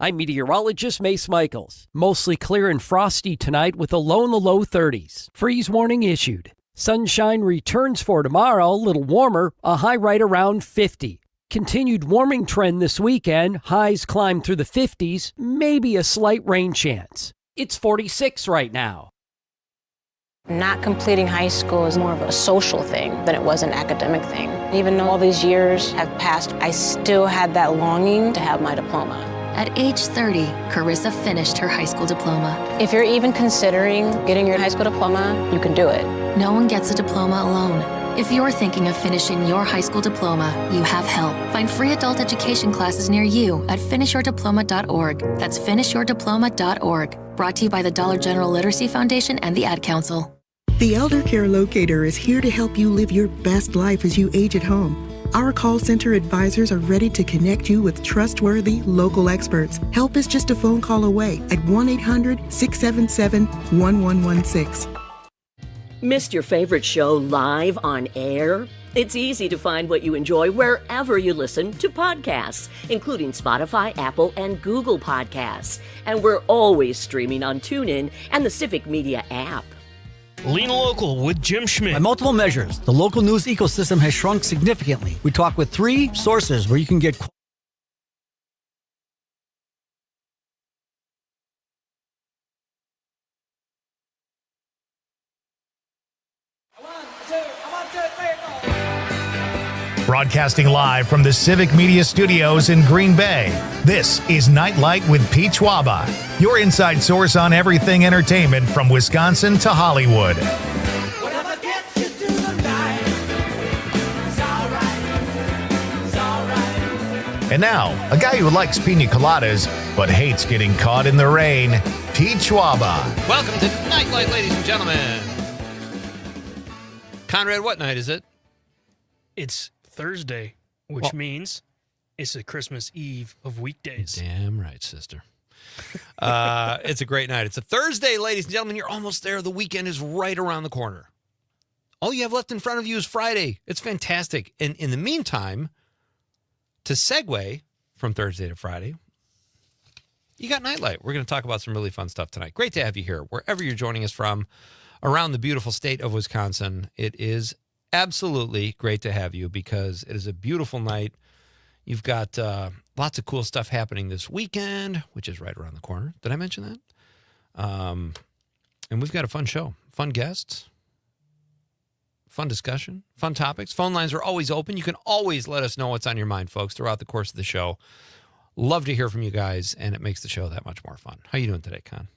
I'm meteorologist Mace Michaels. Mostly clear and frosty tonight with a low in the low 30s. Freeze warning issued. Sunshine returns for tomorrow, a little warmer, a high right around 50. Continued warming trend this weekend, highs climb through the 50s, maybe a slight rain chance. It's 46 right now. Not completing high school is more of a social thing than it was an academic thing. Even though all these years have passed, I still had that longing to have my diploma. At age 30, Carissa finished her high school diploma. If you're even considering getting your high school diploma, you can do it. No one gets a diploma alone. If you're thinking of finishing your high school diploma, you have help. Find free adult education classes near you at finishyourdiploma.org. That's finishyourdiploma.org. Brought to you by the Dollar General Literacy Foundation and the Ad Council. The Elder Care Locator is here to help you live your best life as you age at home. Our call center advisors are ready to connect you with trustworthy local experts. Help is just a phone call away at 1-800-677-1116. Missed your favorite show live on air? It's easy to find what you enjoy wherever you listen to podcasts, including Spotify, Apple, and Google Podcasts. And we're always streaming on TuneIn and the Civic Media app. Lean Local with Jim Schmidt. By multiple measures, the local news ecosystem has shrunk significantly. We talk with 3 sources where you can get Broadcasting live from the Civic Media Studios in Green Bay, this is Nite Lite with Pete Schwaba, your inside source on everything entertainment from Wisconsin to Hollywood. Whatever gets you through the night, it's all right. And now, a guy who likes pina coladas but hates getting caught in the rain, Pete Schwaba. Welcome to Nite Lite, ladies and gentlemen. Conrad, what night is it? It's Thursday, which means it's a Christmas Eve of weekdays. Damn right, sister. It's a great night. It's a Thursday, ladies and gentlemen. You're almost there. The weekend is right around the corner. All you have left in front of you is Friday. It's fantastic. And in the meantime, to segue from Thursday to Friday, you got Nite Lite. We're going to talk about some really fun stuff tonight. Great to have you here. Wherever you're joining us from around the beautiful state of Wisconsin, it is absolutely great to have you because it is a beautiful night. You've got lots of cool stuff happening this weekend, which is right around the corner. Did I mention that? And we've got a fun show, fun guests, fun discussion, fun topics. Phone lines are always open. You can always let us know what's on your mind, folks, throughout the course of the show. Love to hear from you guys, and it makes the show that much more fun. How you doing today, Con?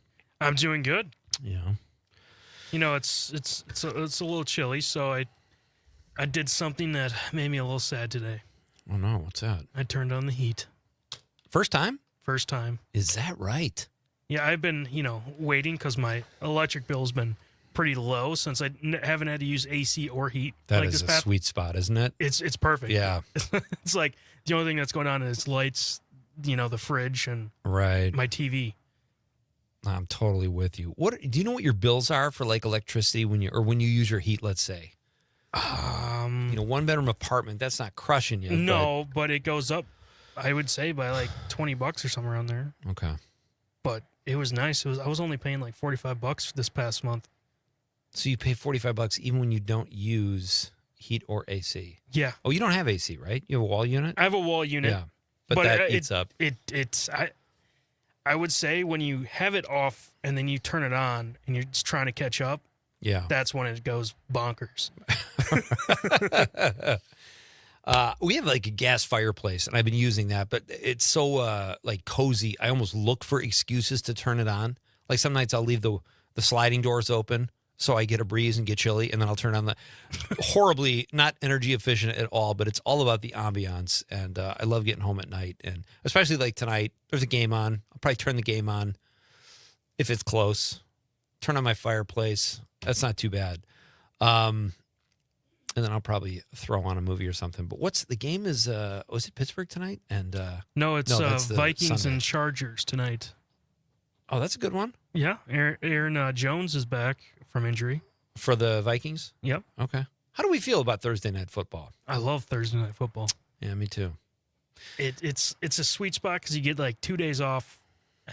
I'm doing good. Yeah. You know, it's a little chilly, so I did something that made me a little sad today. Oh, no. What's that? I turned on the heat. First time? First time. Is that right? Yeah, I've been, waiting because my electric bill's been pretty low since I haven't had to use AC or heat. That is a sweet spot, isn't it? It's perfect. Yeah. It's like the only thing that's going on is lights, the fridge and right. my TV. I'm totally with you. Do you know what your bills are for like electricity when you use your heat, let's say? 1-bedroom apartment, that's not crushing you. No, but it goes up, I would say, by like $20 or somewhere around there. Okay. But it was nice. I was only paying like $45 this past month. So you pay $45 even when you don't use heat or AC? Yeah. Oh, you don't have AC, right? You have a wall unit? I have a wall unit. Yeah. But that eats up. I would say when you have it off and then you turn it on and you're just trying to catch up, yeah, that's when it goes bonkers. We have like a gas fireplace, and I've been using that, but it's so cozy. I almost look for excuses to turn it on. Like some nights I'll leave the sliding doors open so I get a breeze and get chilly, and then I'll turn on the horribly not energy efficient at all, but it's all about the ambiance, and I love getting home at night, and especially like tonight, there's a game on. I'll probably turn the game on if it's close. Turn on my fireplace. That's not too bad. And then I'll probably throw on a movie or something. But what's the game is, was it Pittsburgh tonight? And No, it's Vikings Sunday. and Chargers tonight. Oh, that's a good one. Yeah, Aaron Jones is back from injury. For the Vikings? Yep. Okay. How do we feel about Thursday night football? I love Thursday night football. Yeah, me too. It's a sweet spot because you get like 2 days off,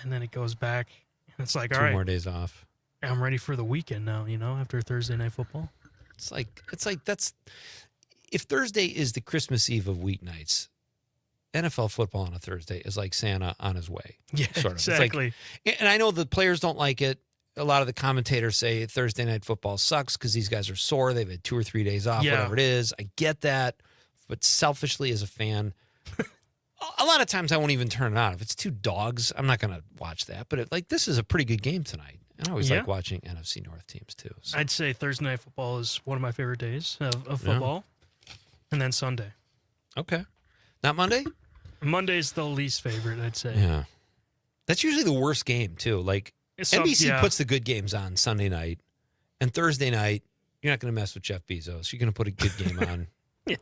and then it goes back, and it's like, all Two right, more days off. I'm ready for the weekend now. After Thursday night football. It's like that's if Thursday is the Christmas Eve of weeknights, NFL football on a Thursday is like Santa on his way. Yeah, sort of. exactly. It's like, and I know the players don't like it. A lot of the commentators say Thursday night football sucks because these guys are sore. They've had 2 or 3 days off, whatever it is. I get that. But selfishly as a fan, a lot of times I won't even turn it on. If it's 2 dogs, I'm not going to watch that. But this is a pretty good game tonight. And I always like watching NFC North teams too. So. I'd say Thursday night football is one of my favorite days of football. And then Sunday. Okay. Not Monday? Monday's the least favorite, I'd say. Yeah. That's usually the worst game too. Like NBC puts the good games on Sunday night, and Thursday night, you're not going to mess with Jeff Bezos. You're going to put a good game on. Yeah.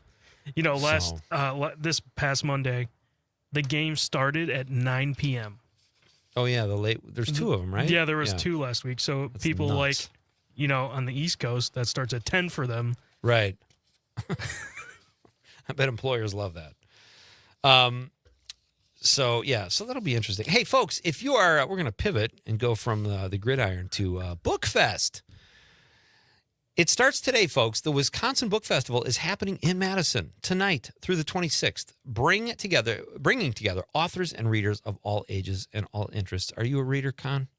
This past Monday, the game started at 9 p.m. Oh, yeah. There's 2 of them, right? Yeah, there was 2 last week. So That's people nuts. on the East Coast, that starts at 10 for them. Right. I bet employers love that. So that'll be interesting. Hey, folks, if you are, we're going to pivot and go from the gridiron to Bookfest. It starts today, folks. The Wisconsin Book Festival is happening in Madison tonight through the 26th, bringing together authors and readers of all ages and all interests. Are you a reader, Con?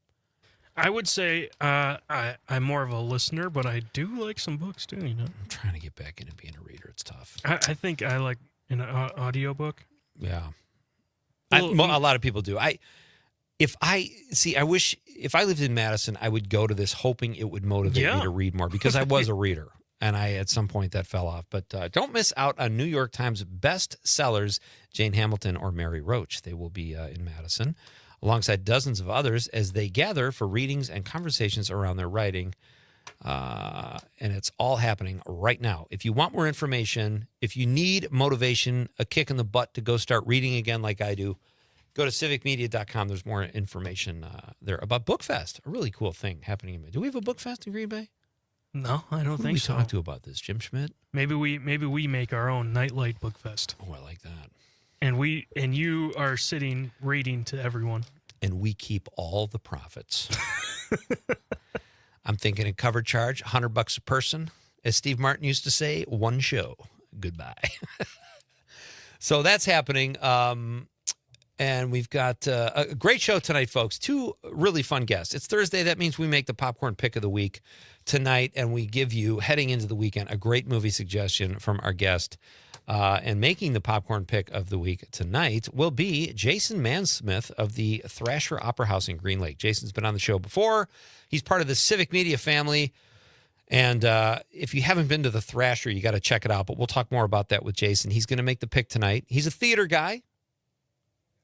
I would say I'm more of a listener, but I do like some books too. I'm trying to get back into being a reader. It's tough. I think I like an audiobook. Yeah. A lot of people do. I wish if I lived in Madison, I would go to this hoping it would motivate me to read more because I was a reader and at some point that fell off. But don't miss out on New York Times best sellers, Jane Hamilton or Mary Roach. They will be in Madison alongside dozens of others as they gather for readings and conversations around their writing. And it's all happening right now. If you want more information, if you need motivation, a kick in the butt to go start reading again like I do, go to civicmedia.com. There's more information there about Bookfest, a really cool thing happening. Do we have a Bookfest in Green Bay? No, I don't Who think do so. we talk to about this? Jim Schmidt? Maybe we make our own Nightlight Bookfest. Oh, I like that. And you are sitting reading to everyone. And we keep all the profits. I'm thinking a cover charge, $100 a person. As Steve Martin used to say, one show. Goodbye. So that's happening. And we've got a great show tonight, folks. 2 really fun guests. It's Thursday. That means we make the popcorn pick of the week tonight. And we give you, heading into the weekend, a great movie suggestion from our guest. And making the popcorn pick of the week tonight will be Jason Mansmith of the Thrasher Opera House in Green Lake. Jason's been on the show before. He's part of the Civic Media family. And if you haven't been to the Thrasher, you got to check it out. But we'll talk more about that with Jason. He's going to make the pick tonight. He's a theater guy,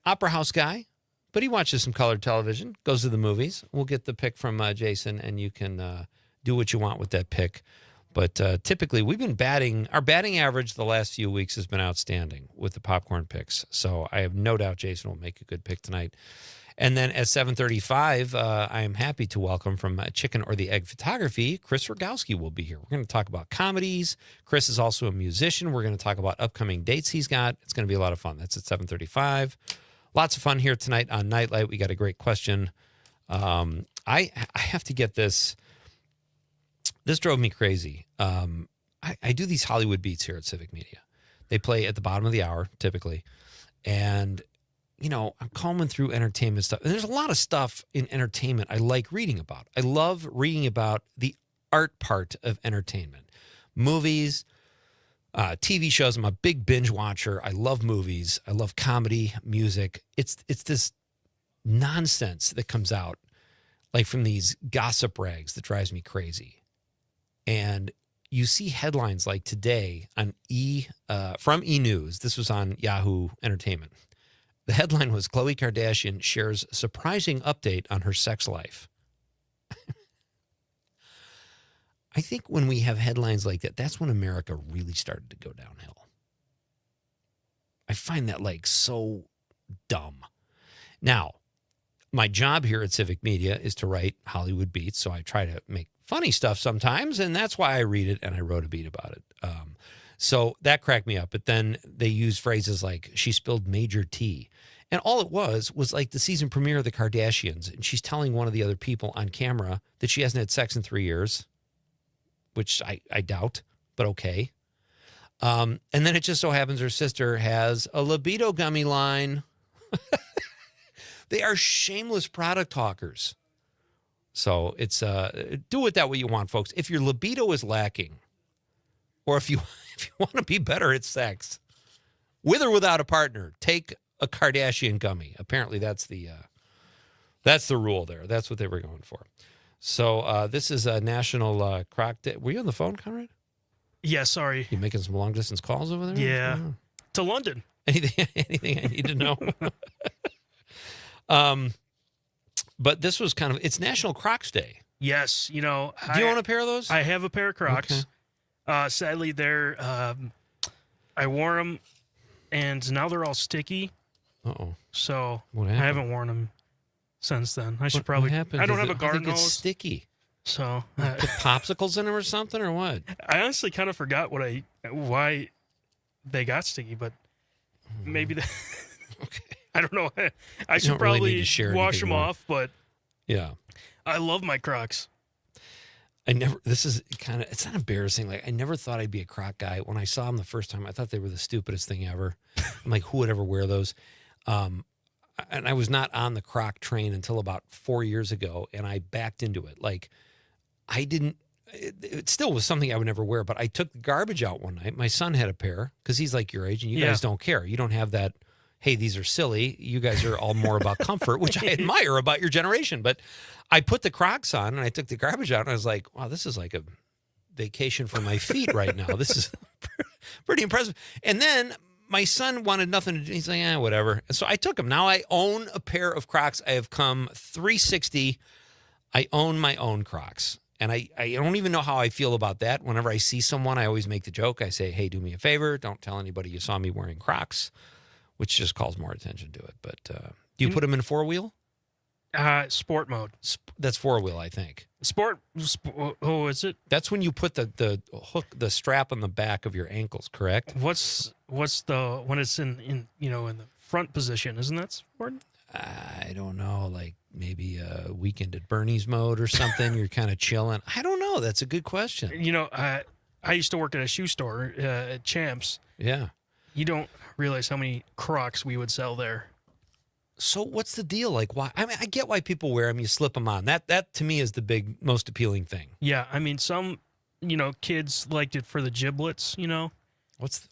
opera house guy, but he watches some colored television, goes to the movies. We'll get the pick from Jason, and you can do what you want with that pick. But typically, we've been our batting average the last few weeks has been outstanding with the popcorn picks. So I have no doubt Jason will make a good pick tonight. And then at 7:35, I am happy to welcome from Chicken or the Egg Photography, Chris Rogowski will be here. We're going to talk about comedies. Chris is also a musician. We're going to talk about upcoming dates he's got. It's going to be a lot of fun. That's at 7:35. Lots of fun here tonight on Nightlight. We got a great question. I have to get this. This drove me crazy. I do these Hollywood beats here at Civic Media. They play at the bottom of the hour, typically. And, I'm combing through entertainment stuff. And there's a lot of stuff in entertainment I like reading about. I love reading about the art part of entertainment. Movies, TV shows. I'm a big binge watcher. I love movies. I love comedy, music. It's this nonsense that comes out, like from these gossip rags, that drives me crazy. And you see headlines like today on from E! News. This was on Yahoo Entertainment. The headline was, Khloe Kardashian shares surprising update on her sex life. I think when we have headlines like that, that's when America really started to go downhill. I find that so dumb. Now, my job here at Civic Media is to write Hollywood beats, so I try to make funny stuff sometimes, and that's why I read it, and I wrote a beat about it. So that cracked me up. But then they use phrases like, she spilled major tea. And all it was like the season premiere of the Kardashians. And she's telling one of the other people on camera that she hasn't had sex in 3 years, which I doubt, but okay. And then it just so happens her sister has a libido gummy line. They are shameless product talkers. So it's do with that what you want, folks. If your libido is lacking, or if you want to be better at sex, with or without a partner, take a Kardashian gummy. Apparently that's the rule there. That's what they were going for. So this is a National Croc Day. Were you on the phone, Conrad? Yeah, sorry. You making some long distance calls over there? Yeah, to London. Anything I need to know? But this was it's National Crocs Day. Yes, you know. Do you own a pair of those? I have a pair of Crocs. Okay. Sadly, I wore them, and now they're all sticky. Uh-oh. So What I happened? haven't worn them since then. I should What probably. happened? I don't Is have a it- I garden think it's hose, sticky. so Put popsicles in them or something, or what? I honestly kind of forgot why they got sticky, but maybe that. Okay. I don't know. I should don't really need probably to share wash anything them more. off, but Yeah. I love my Crocs. This is it's not embarrassing. Like, I never thought I'd be a Croc guy. When I saw them the first time, I thought they were the stupidest thing ever. I'm like, who would ever wear those? And I was not on the Croc train until about 4 years ago, and I backed into it. Like, it still was something I would never wear, but I took the garbage out one night. My son had a pair because he's like your age, and you guys don't care. You don't have that, hey, these are silly. You guys are all more about comfort, which I admire about your generation. But I put the Crocs on, and I took the garbage out, and I was like, wow, this is like a vacation for my feet right now. This is pretty impressive. And then my son wanted nothing to do. He's like, whatever. And so I took them. Now I own a pair of Crocs. I have come 360. I own my own Crocs. And I don't even know how I feel about that. Whenever I see someone, I always make the joke. I say, hey, do me a favor. Don't tell anybody you saw me wearing Crocs, which just calls more attention to it. But do you put them in four-wheel? Sport mode. That's four-wheel, I think. Sport. Oh, is it? That's when you put the hook, the strap on the back of your ankles, correct? What's the when it's in the front position? Isn't that sport? I don't know, like maybe a weekend at Bernie's mode or something. You're kind of chilling. I don't know. That's a good question. You know, I used to work at a shoe store at Champs. Yeah. You don't realize how many Crocs we would sell there. So what's the deal? Like, why? I mean, I get why people wear them. You slip them on. That to me is the most appealing thing. Yeah, I mean, some kids liked it for the giblets. What's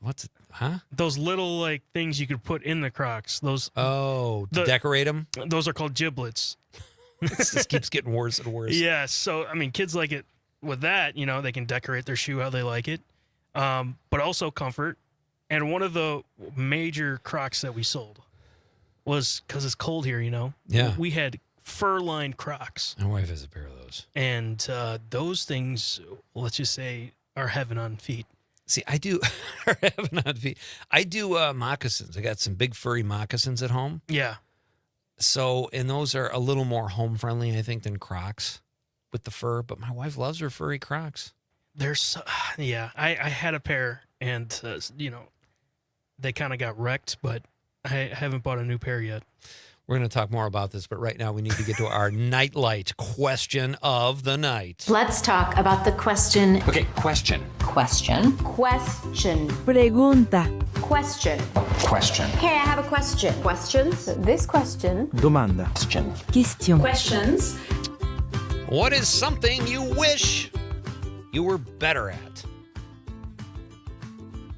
huh? Those little like things you could put in the Crocs. Those to decorate them. Those are called giblets. It just keeps getting worse and worse. Yeah, so I mean, kids like it with that. They can decorate their shoe how they like it, but also comfort. And one of the major Crocs that we sold was because it's cold here. Yeah. We had fur-lined Crocs. My wife has a pair of those, and those things, let's just say, are heaven on feet. See, I do I do moccasins. I got some big furry moccasins at home. Yeah. So, and those are a little more home friendly, I think, than Crocs with the fur. But my wife loves her furry Crocs. Yeah. I had a pair, and they kind of got wrecked, but I haven't bought a new pair yet. We're going to talk more about this, but right now we need to get to our Nite question of the night. Let's talk about the question. Okay, question. Question. Pregunta. Question. Question. Hey, I have a question. Questions? This question. Domanda. Question. Question. Questions. What is something you wish you were better at?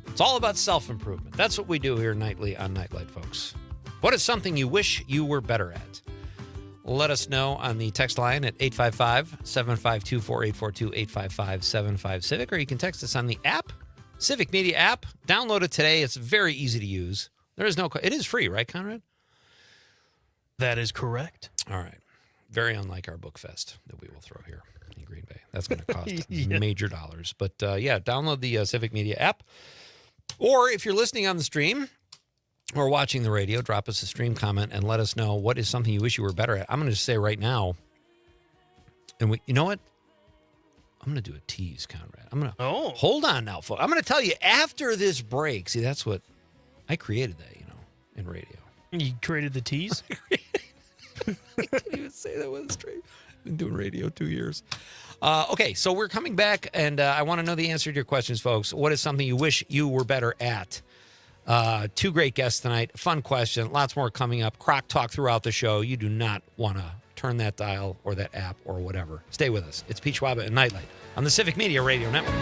It's all about self-improvement. That's what we do here nightly on Nightlight, folks. What is something you wish you were better at? Let us know on the text line at 855-752-4842, 855-75-CIVIC, or you can text us on the app, Civic Media app. Download it today. It's very easy to use. It is free, right, Conrad? That is correct. All right. Very unlike our book fest that we will throw here in Green Bay. That's going to cost major dollars. But download the Civic Media app. Or if you're listening on the stream or watching the radio, drop us a stream comment and let us know what is something you wish you were better at. I'm going to say right now, and you know what? I'm going to do a tease, Conrad. I'm going to hold on now, folks. I'm going to tell you after this break. See, that's what I created that, in radio. You created the tease? I didn't even say that with a straight. I've been doing radio 2 years. Okay, so we're coming back, and I want to know the answer to your questions, folks. What is something you wish you were better at? Two great guests tonight. Fun question. Lots more coming up. Croc Talk throughout the show. You do not want to turn that dial or that app or whatever. Stay with us. It's Pete Schwaba and Nite Light on the Civic Media Radio Network.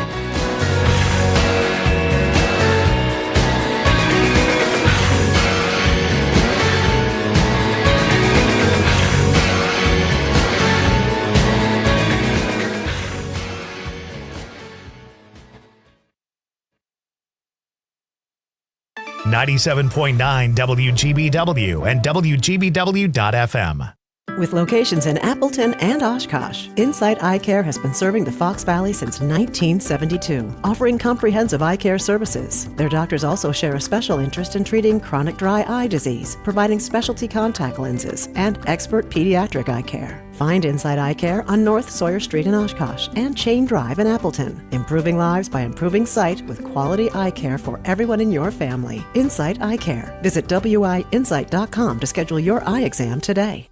97.9 WGBW and WGBW.FM. With locations in Appleton and Oshkosh, Insight Eye Care has been serving the Fox Valley since 1972, offering comprehensive eye care services. Their doctors also share a special interest in treating chronic dry eye disease, providing specialty contact lenses, and expert pediatric eye care. Find Insight Eye Care on North Sawyer Street in Oshkosh and Chain Drive in Appleton, improving lives by improving sight with quality eye care for everyone in your family. Insight Eye Care. Visit WIinsight.com to schedule your eye exam today.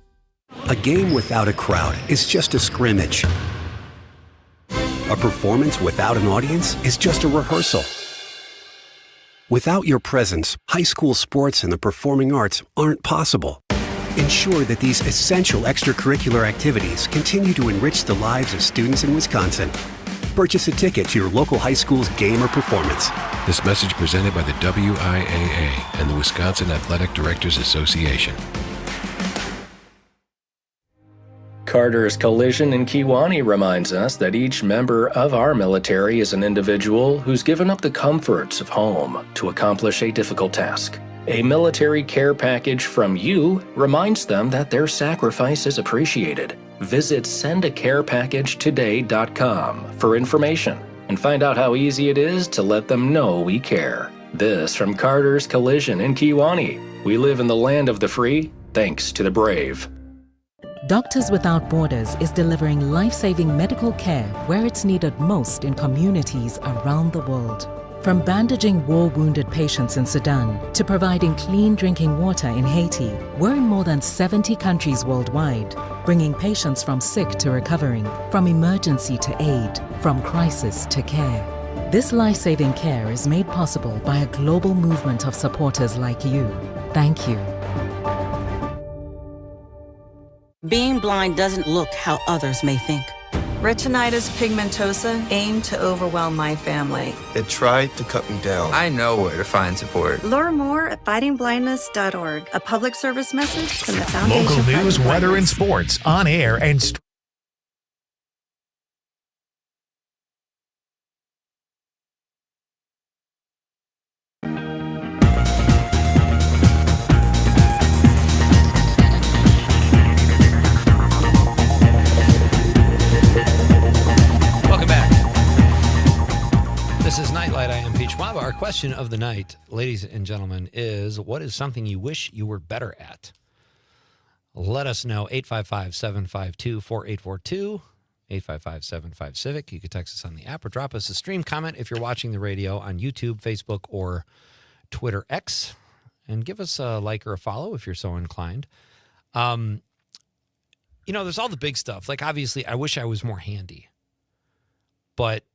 A game without a crowd is just a scrimmage. A performance without an audience is just a rehearsal. Without your presence, high school sports and the performing arts aren't possible. Ensure that these essential extracurricular activities continue to enrich the lives of students in Wisconsin. Purchase a ticket to your local high school's game or performance. This message presented by the WIAA and the Wisconsin Athletic Directors Association. Carter's Collision in Kewanee reminds us that each member of our military is an individual who's given up the comforts of home to accomplish a difficult task. A military care package from you reminds them that their sacrifice is appreciated. Visit sendacarepacagetoday.com for information and find out how easy it is to let them know we care. This from Carter's Collision in Kewanee. We live in the land of the free, thanks to the brave. Doctors Without Borders is delivering life-saving medical care where it's needed most in communities around the world. From bandaging war-wounded patients in Sudan to providing clean drinking water in Haiti, we're in more than 70 countries worldwide, bringing patients from sick to recovering, from emergency to aid, from crisis to care. This life-saving care is made possible by a global movement of supporters like you. Thank you. Being blind doesn't look how others may think. Retinitis pigmentosa aimed to overwhelm my family. It tried to cut me down. I know where to find support. Learn more at fightingblindness.org. A public service message from the Foundation. Local news, weather, and sports on air and This is Nite Light. I am Pete Schwaba. Our question of the night, ladies and gentlemen, is what is something you wish you were better at? Let us know. 855-752-4842, 855-75-CIVIC. You can text us on the app or drop us a stream comment if you're watching the radio on YouTube, Facebook, or Twitter X. And give us a like or a follow if you're so inclined. There's all the big stuff. Like, obviously, I wish I was more handy. But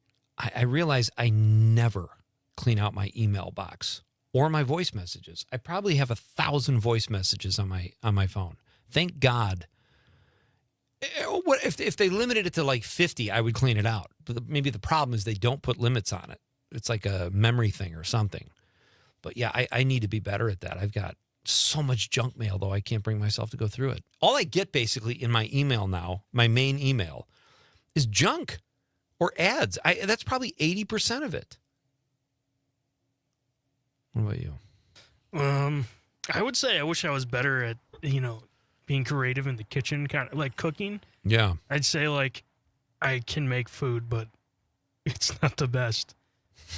I realize I never clean out my email box or my voice messages. I probably have 1,000 voice messages on my phone. Thank God. What if they limited it to like 50, I would clean it out. But maybe the problem is they don't put limits on it. It's like a memory thing or something. But yeah, I need to be better at that. I've got so much junk mail, though, I can't bring myself to go through it. All I get basically in my email now, my main email, is junk. Or ads. That's probably 80% of it. What about you? I would say I wish I was better at, being creative in the kitchen, kind of like cooking. Yeah. I'd say like I can make food, but it's not the best.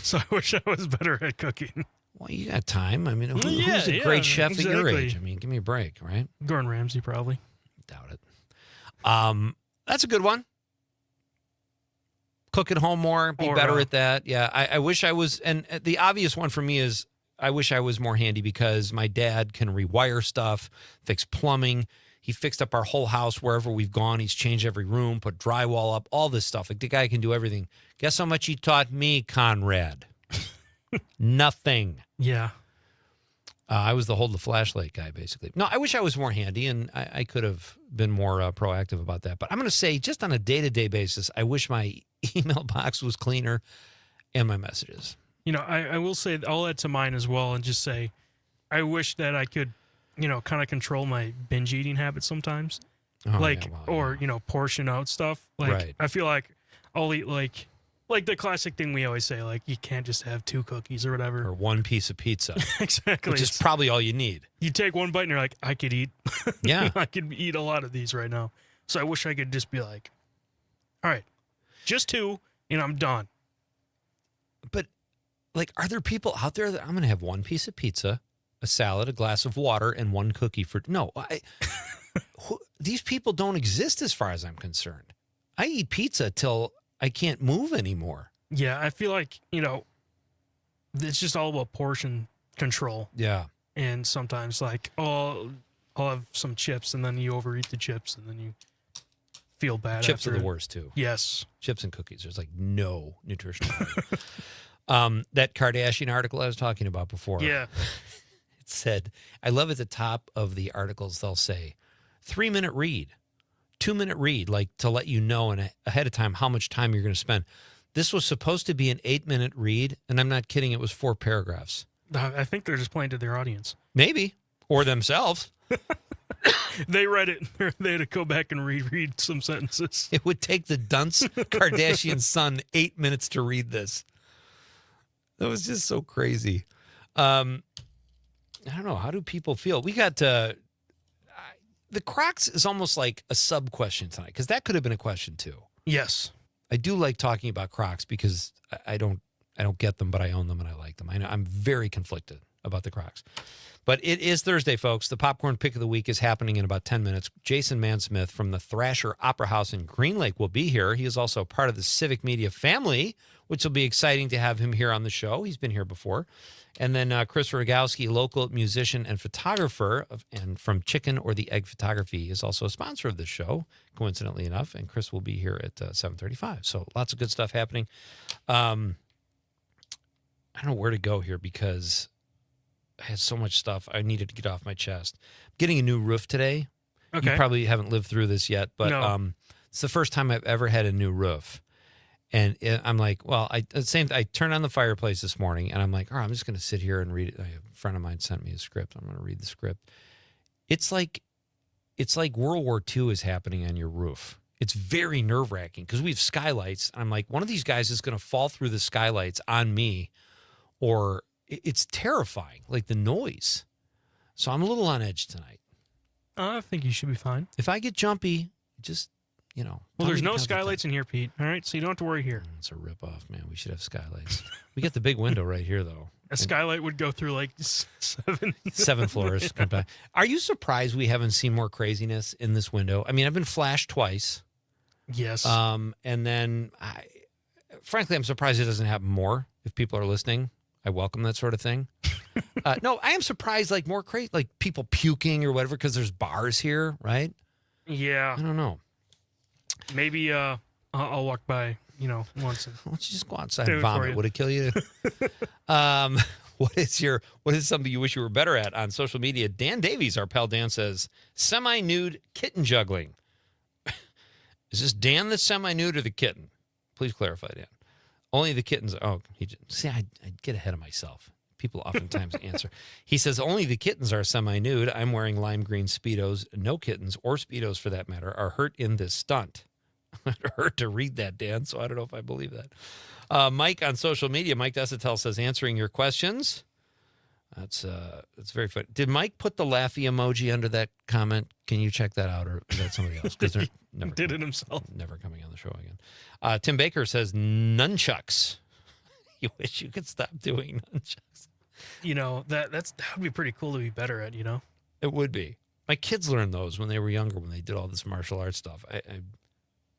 So I wish I was better at cooking. Well, you got time. I mean, who's a great chef at your age? I mean, give me a break, right? Gordon Ramsay, probably. Doubt it. That's a good one. Cook at home more. Be better at that. Yeah, I wish I was. And the obvious one for me is I wish I was more handy because my dad can rewire stuff, fix plumbing. He fixed up our whole house wherever we've gone. He's changed every room, put drywall up, all this stuff. Like the guy can do everything. Guess how much he taught me, Conrad? Nothing. Yeah. I was the hold the flashlight guy, basically. No, I wish I was more handy, and I could have been more proactive about that. But I'm going to say, just on a day-to-day basis, I wish my email box was cleaner and my messages. You know, I will say, I'll add to mine as well and just say, I wish that I could, you know, kind of control my binge eating habits sometimes. Or, you know, portion out stuff. Like, I feel like I'll eat like the classic thing we always say, like, you can't just have 2 cookies or whatever. Or 1 piece of pizza. Exactly. Which is probably all you need. You take 1 bite and you're like, I could eat. Yeah. I could eat a lot of these right now. So I wish I could just be like, all right, just 2 and I'm done. But, like, are there people out there that I'm going to have 1 piece of pizza, a salad, a glass of water, and 1 cookie for... No, these people don't exist as far as I'm concerned. I eat pizza till I can't move anymore. Yeah, I feel like, you know, it's just all about portion control. Yeah. And sometimes, like, oh, I'll have some chips, and then you overeat the chips, and then you feel bad. Chips after are the worst, too. Yes. Chips and cookies. There's, like, no nutritional value. That Kardashian article I was talking about before. Yeah. It said, I love at the top of the articles, they'll say, 3-minute read. 2-minute read, like to let you know ahead of time how much time you're going to spend. This was supposed to be an 8-minute read, and I'm not kidding. It was 4 paragraphs. I think they're just playing to their audience. Maybe. Or themselves. They read it. They had to go back and reread some sentences. It would take the dunce Kardashian son 8 minutes to read this. That was just so crazy. I don't know. How do people feel? We got... the Crocs is almost like a sub-question tonight, because that could have been a question too. Yes. I do like talking about Crocs because I don't get them, but I own them and I like them. I'm very conflicted about the Crocs. But it is Thursday, folks. The Popcorn Pick of the Week is happening in about 10 minutes. Jason Mansmith from the Thrasher Opera House in Green Lake will be here. He is also part of the Civic Media family, which will be exciting to have him here on the show. He's been here before. And then Chris Rogowski, local musician and photographer, and from Chicken or the Egg Photography, is also a sponsor of this show, coincidentally enough. And Chris will be here at 7:35. So lots of good stuff happening. I don't know where to go here because I had so much stuff I needed to get off my chest. I'm getting a new roof today. Okay. You probably haven't lived through this yet, but No. It's the first time I've ever had a new roof. And I'm like, well, I turned on the fireplace this morning, and I'm like, all right, I'm just going to sit here and read it. A friend of mine sent me a script. I'm going to read the script. It's like World War II is happening on your roof. It's very nerve-wracking because we have skylights. I'm like, one of these guys is going to fall through the skylights on me, or it's terrifying, like the noise. So I'm a little on edge tonight. I think you should be fine. If I get jumpy, just... You know, well, there's no skylights in here, Pete. All right, so you don't have to worry here. It's a ripoff, man. We should have skylights. We get the big window right here, though. A skylight would go through like 7 floors. Come back. Are you surprised we haven't seen more craziness in this window? I mean, I've been flashed twice. Yes. And then, frankly, I'm surprised it doesn't happen more. If people are listening, I welcome that sort of thing. No, I am surprised, like more crazy, like people puking or whatever, because there's bars here, right? Yeah. I don't know. Maybe I'll walk by, once. Why don't you just go outside and vomit? Would it kill you? What is something you wish you were better at on social media? Dan Davies, our pal Dan, says, semi-nude kitten juggling. Is this Dan the semi-nude or the kitten? Please clarify, Dan. Only the kittens. Oh, I get ahead of myself. People oftentimes answer. He says, only the kittens are semi-nude. I'm wearing lime green Speedos. No kittens, or Speedos for that matter, are hurt in this stunt. It hurt to read that, Dan, so I don't know if I believe that. Mike on social media, Mike Desatel says, answering your questions. That's very funny. Did Mike put the laughy emoji under that comment? Can you check that out, or is that somebody else? Because they're never did it himself. Never coming on the show again. Tim Baker says, nunchucks. You wish you could stop doing nunchucks. That would be pretty cool to be better at, It would be. My kids learned those when they were younger, when they did all this martial arts stuff. I'd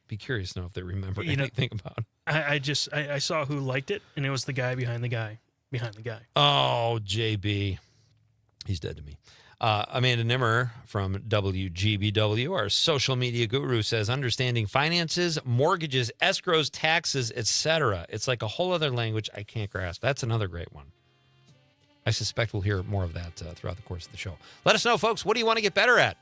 be curious to know if they remember anything about it. I saw who liked it, and it was the guy behind the guy behind the guy. Oh, JB. He's dead to me. Amanda Nimmer from WGBW, our social media guru, says, understanding finances, mortgages, escrows, taxes, etc. It's like a whole other language I can't grasp. That's another great one. I suspect we'll hear more of that throughout the course of the show. Let us know, folks. What do you want to get better at?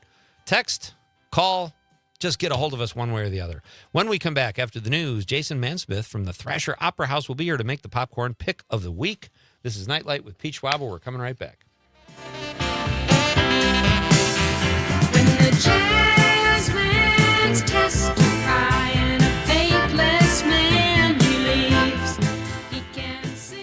Text, call, just get a hold of us one way or the other. When we come back after the news, Jason Mansmith from the Thrasher Opera House will be here to make the popcorn pick of the week. This is Night Light with Pete Schwaba. We're coming right back. When the jazzman's testify and a faithless man believes he can sing.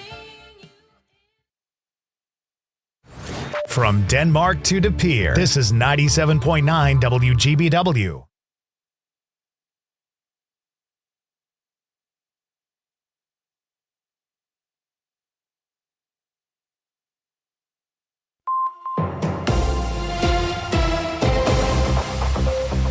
From Denmark to De Pere, this is 97.9 WGBW.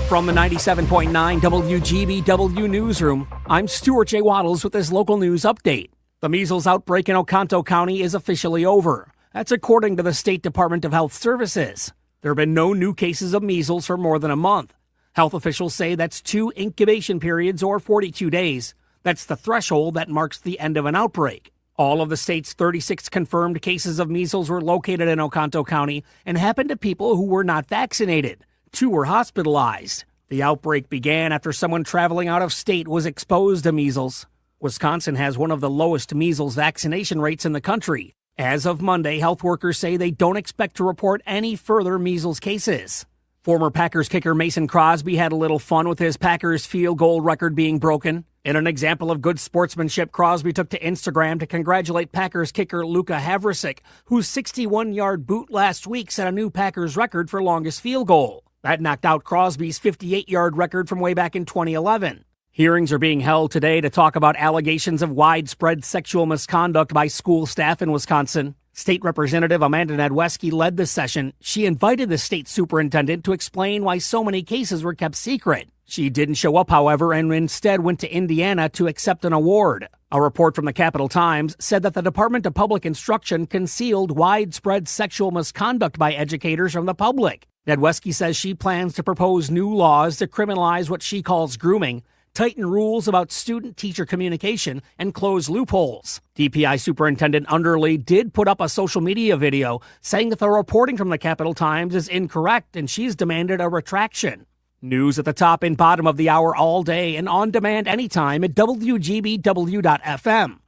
From the 97.9 WGBW newsroom, I'm Stuart J. Waddles with this local news update. The measles outbreak in Oconto County is officially over. That's according to the State Department of Health Services. There have been no new cases of measles for more than a month. Health officials say that's 2 incubation periods or 42 days. That's the threshold that marks the end of an outbreak. All of the state's 36 confirmed cases of measles were located in Oconto County and happened to people who were not vaccinated. 2 were hospitalized. The outbreak began after someone traveling out of state was exposed to measles. Wisconsin has one of the lowest measles vaccination rates in the country. As of Monday, health workers say they don't expect to report any further measles cases. Former Packers kicker Mason Crosby had a little fun with his Packers field goal record being broken. In an example of good sportsmanship, Crosby took to Instagram to congratulate Packers kicker Luka Havrasik, whose 61-yard boot last week set a new Packers record for longest field goal. That knocked out Crosby's 58-yard record from way back in 2011. Hearings are being held today to talk about allegations of widespread sexual misconduct by school staff in Wisconsin. State Representative Amanda Nedweski led the session. She invited the state superintendent to explain why so many cases were kept secret. She didn't show up, however, and instead went to Indiana to accept an award. A report from the Capital Times said that the Department of Public Instruction concealed widespread sexual misconduct by educators from the public. Nedweski says she plans to propose new laws to criminalize what she calls grooming, tighten rules about student-teacher communication, and close loopholes. DPI Superintendent Underly did put up a social media video saying that the reporting from the Capital Times is incorrect and she's demanded a retraction. News at the top and bottom of the hour all day and on demand anytime at WGBW.FM.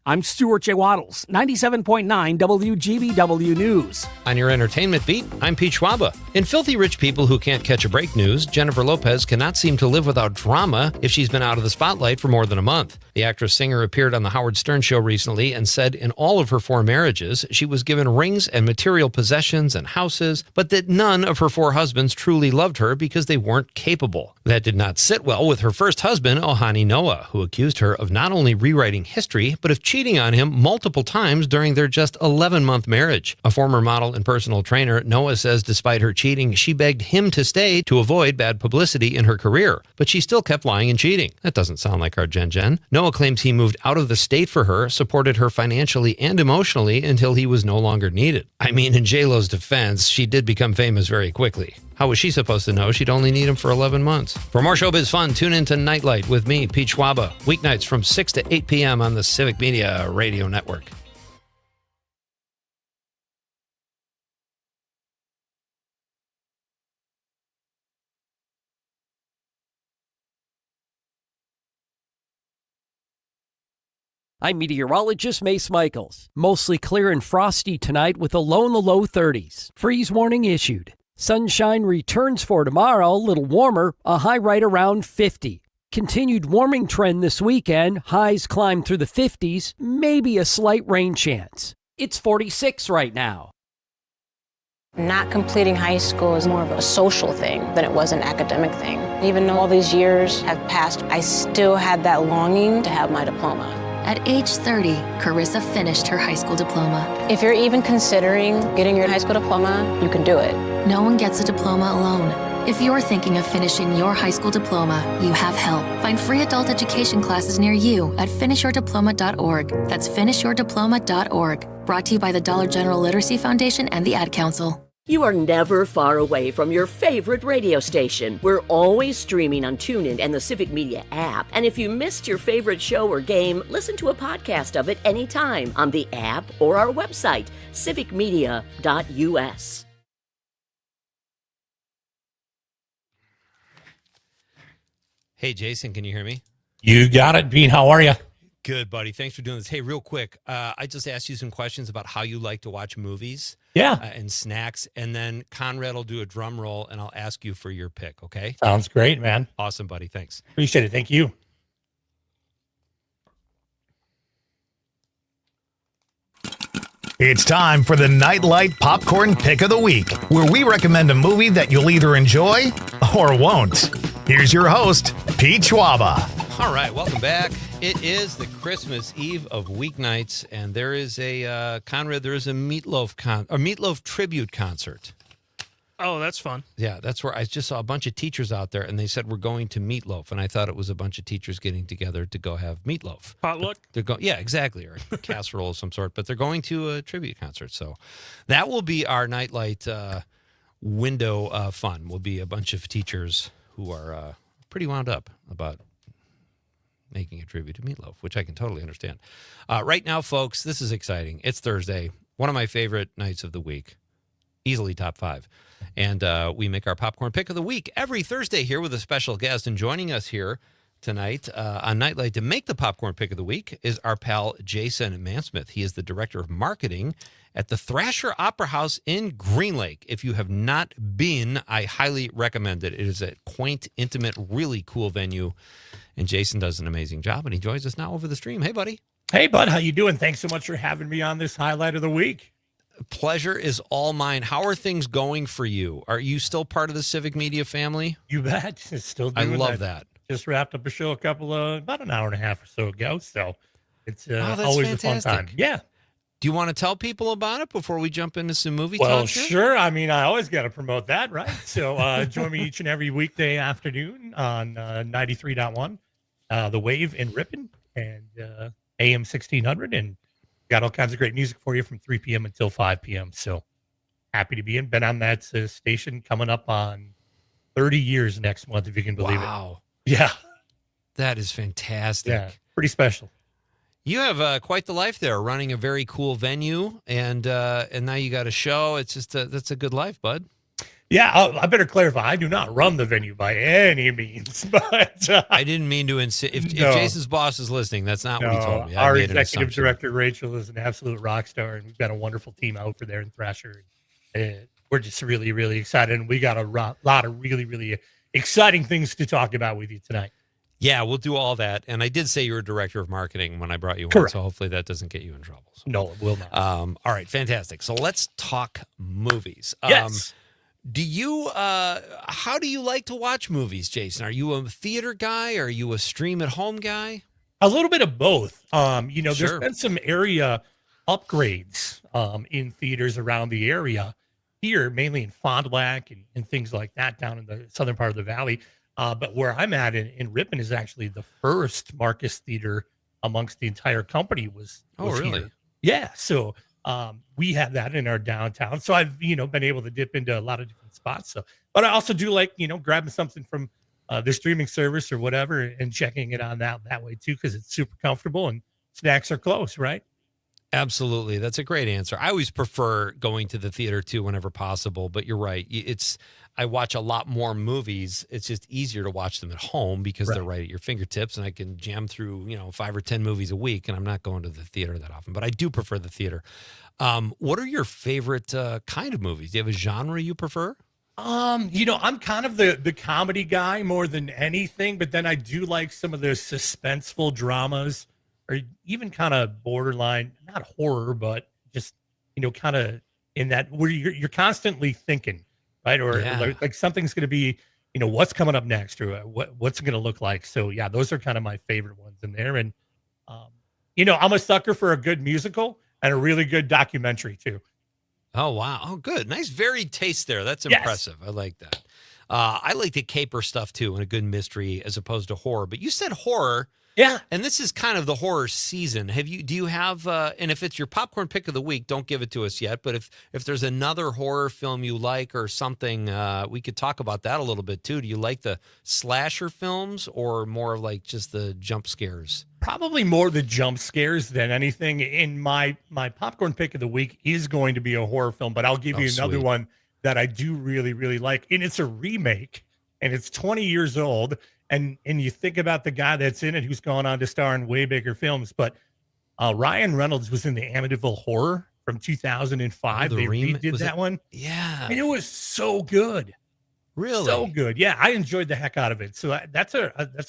I'm Stuart J. Waddles, 97.9 WGBW News. On your entertainment beat, I'm Pete Schwaba. In Filthy Rich People Who Can't Catch a Break news, Jennifer Lopez cannot seem to live without drama if she's been out of the spotlight for more than a month. The actress-singer appeared on the Howard Stern Show recently and said in all of her 4 marriages, she was given rings and material possessions and houses, but that none of her 4 husbands truly loved her because they weren't capable. That did not sit well with her first husband, Ohani Noah, who accused her of not only rewriting history, but of cheating on him multiple times during their just 11-month marriage. A former model and personal trainer, Noah says despite her cheating, she begged him to stay to avoid bad publicity in her career, but she still kept lying and cheating. That doesn't sound like our Jen. Noah claims he moved out of the state for her, supported her financially and emotionally until he was no longer needed. I mean, in J-Lo's defense, she did become famous very quickly. How was she supposed to know she'd only need him for 11 months? For more showbiz fun, tune in to Night Light with me, Pete Schwaba, weeknights from 6 to 8 p.m. on the Civic Media Radio Network. I'm meteorologist Mace Michaels. Mostly clear and frosty tonight with a low in the low 30s. Freeze warning issued. Sunshine returns for tomorrow, a little warmer, a high right around 50. Continued warming trend this weekend, highs climb through the 50s, maybe a slight rain chance. It's 46 right now. Not completing high school is more of a social thing than it was an academic thing. Even though all these years have passed, I still had that longing to have my diploma. At age 30, Carissa finished her high school diploma. If you're even considering getting your high school diploma, you can do it. No one gets a diploma alone. If you're thinking of finishing your high school diploma, you have help. Find free adult education classes near you at finishyourdiploma.org. That's finishyourdiploma.org. Brought to you by the Dollar General Literacy Foundation and the Ad Council. You are never far away from your favorite radio station. We're always streaming on TuneIn and the Civic Media app. And if you missed your favorite show or game, listen to a podcast of it anytime on the app or our website, civicmedia.us. Hey, Jason, can you hear me? You got it, Bean. How are you? Good, buddy. Thanks for doing this. Hey, real quick, I just asked you some questions about how you like to watch movies. Yeah. And snacks. And then Conrad will do a drum roll, and I'll ask you for your pick, okay? Sounds great, man. Awesome, buddy. Thanks. Appreciate it. Thank you. It's time for the Nightlight Popcorn Pick of the Week, where we recommend a movie that you'll either enjoy or won't. Here's your host, Pete Schwaba. All right, welcome back. It is the Christmas Eve of weeknights, and there is a Conrad. There is a Meatloaf tribute concert. Oh, that's fun. Yeah, that's where I just saw a bunch of teachers out there, and they said we're going to Meatloaf, and I thought it was a bunch of teachers getting together to go have meatloaf. Potluck? Yeah, exactly, or a casserole of some sort. But they're going to a tribute concert, so that will be our Nightlight window fun. Will be a bunch of teachers who are pretty wound up about making a tribute to Meatloaf, which I can totally understand. Right now, folks, this is exciting. It's Thursday, one of my favorite nights of the week, easily top 5. And we make our popcorn pick of the week every Thursday here with a special guest. And joining us here tonight on Nightlight to make the popcorn pick of the week is our pal Jason Mansmith. He is the director of marketing at the Thrasher Opera House in Green Lake. If you have not been, I highly recommend it. It is a quaint, intimate, really cool venue. And Jason does an amazing job, and he joins us now over the stream. Hey, buddy. Hey, bud. How you doing? Thanks so much for having me on this highlight of the week. Pleasure is all mine. How are things going for you? Are you still part of the Civic Media family? You bet. It's still doing I love that. Just wrapped up a show about an hour and a half or so ago. So it's that's always fantastic. a fun time. Yeah. Do you want to tell people about it before we jump into some movie Well, talk here? sure. I mean, I always got to promote that, right? So join me each and every weekday afternoon on 93.1, The Wave in Ripon, and AM 1600. And got all kinds of great music for you from 3 p.m. until 5 p.m. So happy to be in. Been on that station coming up on 30 years next month, if you can believe it. Wow. Yeah. That is fantastic. Yeah. Pretty special. You have quite the life there, running a very cool venue, and now you got a show. It's just that's a good life, bud. Yeah, I better clarify. I do not run the venue by any means, but I didn't mean to insist. If No. Jason's boss is listening, that's not what he told me. I Our made an executive assumption. director, Rachel, is an absolute rock star, and we've got a wonderful team over there in Thrasher. We're just really, really excited, and we got a lot of really, really exciting things to talk about with you tonight. Yeah, we'll do all that. And I did say you were director of marketing when I brought you on, Correct. so hopefully that doesn't get you in trouble. So. No, it will not. All right, fantastic. So let's talk movies. Yes. Do you how do you like to watch movies, Jason? Are you a theater guy? Are you a stream at home guy? A little bit of both. There's Sure. been some area upgrades in theaters around the area here, mainly in Fond du Lac and things like that down in the southern part of the valley. But where I'm at in Ripon is actually the first Marcus Theater amongst the entire company was really? here. Yeah. So we have that in our downtown. So I've, been able to dip into a lot of different spots. So, but I also do like, grabbing something from the streaming service or whatever and checking it on that way too, because it's super comfortable and snacks are close, right? Absolutely. That's a great answer. I always prefer going to the theater too whenever possible, but you're right. I watch a lot more movies. It's just easier to watch them at home because they're right at your fingertips, and I can jam through, 5 or 10 movies a week, and I'm not going to the theater that often, but I do prefer the theater. What are your favorite kind of movies? Do you have a genre you prefer? I'm kind of the comedy guy more than anything, but then I do like some of the suspenseful dramas or even kind of borderline, not horror, but just, kind of in that where you're constantly thinking, right? Or like something's going to be, what's coming up next or what's it going to look like. So yeah, those are kind of my favorite ones in there. And, I'm a sucker for a good musical and a really good documentary too. Oh, wow. Oh, good. Nice varied taste there. That's impressive. I like that. I like to caper stuff too, and a good mystery as opposed to horror. But you said horror. Yeah. And this is kind of the horror season. Do you have, and if it's your popcorn pick of the week, don't give it to us yet. But if there's another horror film you like or something, we could talk about that a little bit too. Do you like the slasher films or more of like just the jump scares? Probably more the jump scares than anything. In my popcorn pick of the week is going to be a horror film, but I'll give you another sweet. one that I do really, really like. And it's a remake, and it's 20 years old. And you think about the guy that's in it who's gone on to star in way bigger films, but Ryan Reynolds was in the Amityville Horror from 2005. They redid that one. Yeah. And it was so good. Really? So good. Yeah, I enjoyed the heck out of it. So that's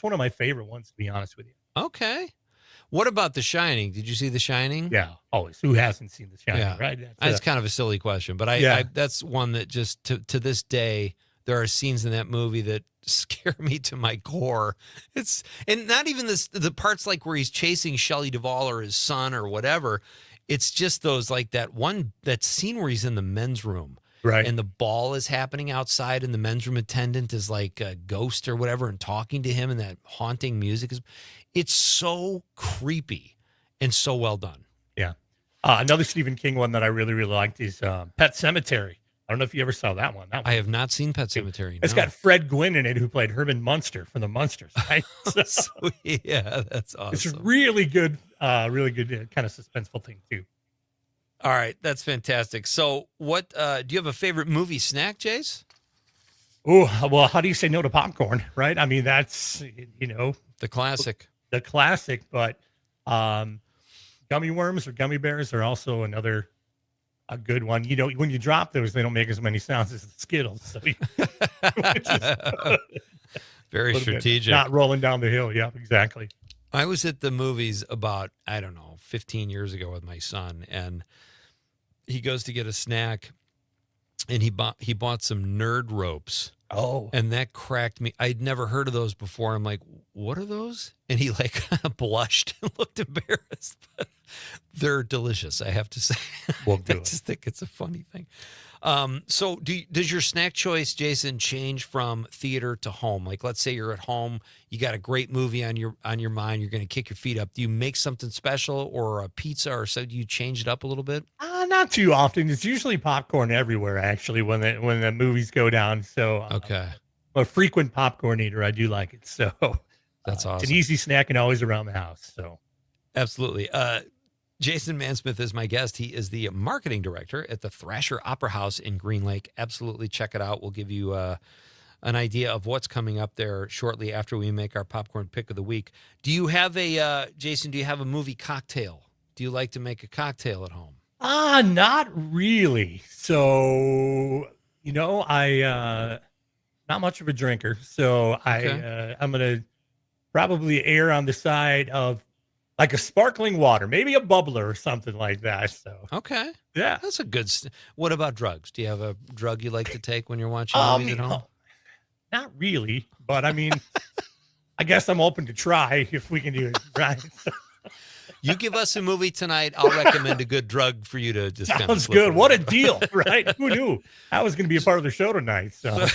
one of my favorite ones, to be honest with you. Okay. What about The Shining? Did you see The Shining? Yeah, always. Who hasn't seen The Shining, Yeah. right? That's kind of a silly question, but I that's one that just to this day, there are scenes in that movie that scare me to my core. And not even the parts like where he's chasing Shelley Duvall or his son or whatever. It's just those like that scene where he's in the men's room. Right. And the ball is happening outside and the men's room attendant is like a ghost or whatever and talking to him and that haunting music it's so creepy and so well done. Yeah. Another Stephen King one that I really, really liked is Pet Sematary. I don't know if you ever saw that one. I have not seen Pet Sematary. It's got Fred Gwynn in it, who played Herman Munster from the Munsters, right? Sweet. Yeah, that's awesome. It's really good kind of suspenseful thing too. All right, that's fantastic. So, what do you have a favorite movie snack, Jace? Oh, well, how do you say no to popcorn, right? I mean, that's the classic. The classic, but gummy worms or gummy bears are also a good one. When you drop those, they don't make as many sounds as the Skittles. So Very strategic. Not rolling down the hill. Yeah, exactly. I was at the movies about, 15 years ago with my son, and he goes to get a snack, and he bought some Nerd Ropes. Oh. And that cracked me. I'd never heard of those before. I'm like, what are those? And he like blushed and looked embarrassed. But they're delicious, I have to say. I just think it's a funny thing. So does your snack choice, Jason, change from theater to home? Like, let's say you're at home, you got a great movie on your mind, you're going to kick your feet up. Do you make something special or a pizza or so? Do you change it up a little bit? Not too often. It's usually popcorn everywhere, actually, when the movies go down. So okay, I'm a frequent popcorn eater. I do like it. So that's awesome. It's an easy snack and always around the house. So absolutely. Jason Mansmith is my guest. He is the marketing director at the Thrasher Opera House in Green Lake. Absolutely check it out. We'll give you an idea of what's coming up there shortly after we make our popcorn pick of the week. Do you have Jason, do you have a movie cocktail? Do you like to make a cocktail at home? Not really. So, I not much of a drinker. So okay. I'm going to probably err on the side of like a sparkling water, maybe a bubbler or something like that. So okay, yeah, that's a good. What about drugs? Do you have a drug you like to take when you're watching movies at home? Not really, but I mean, I guess I'm open to try if we can do it right. You give us a movie tonight, I'll recommend a good drug for you to just sounds good. What a deal, right? Who knew I was going to be a part of the show tonight? So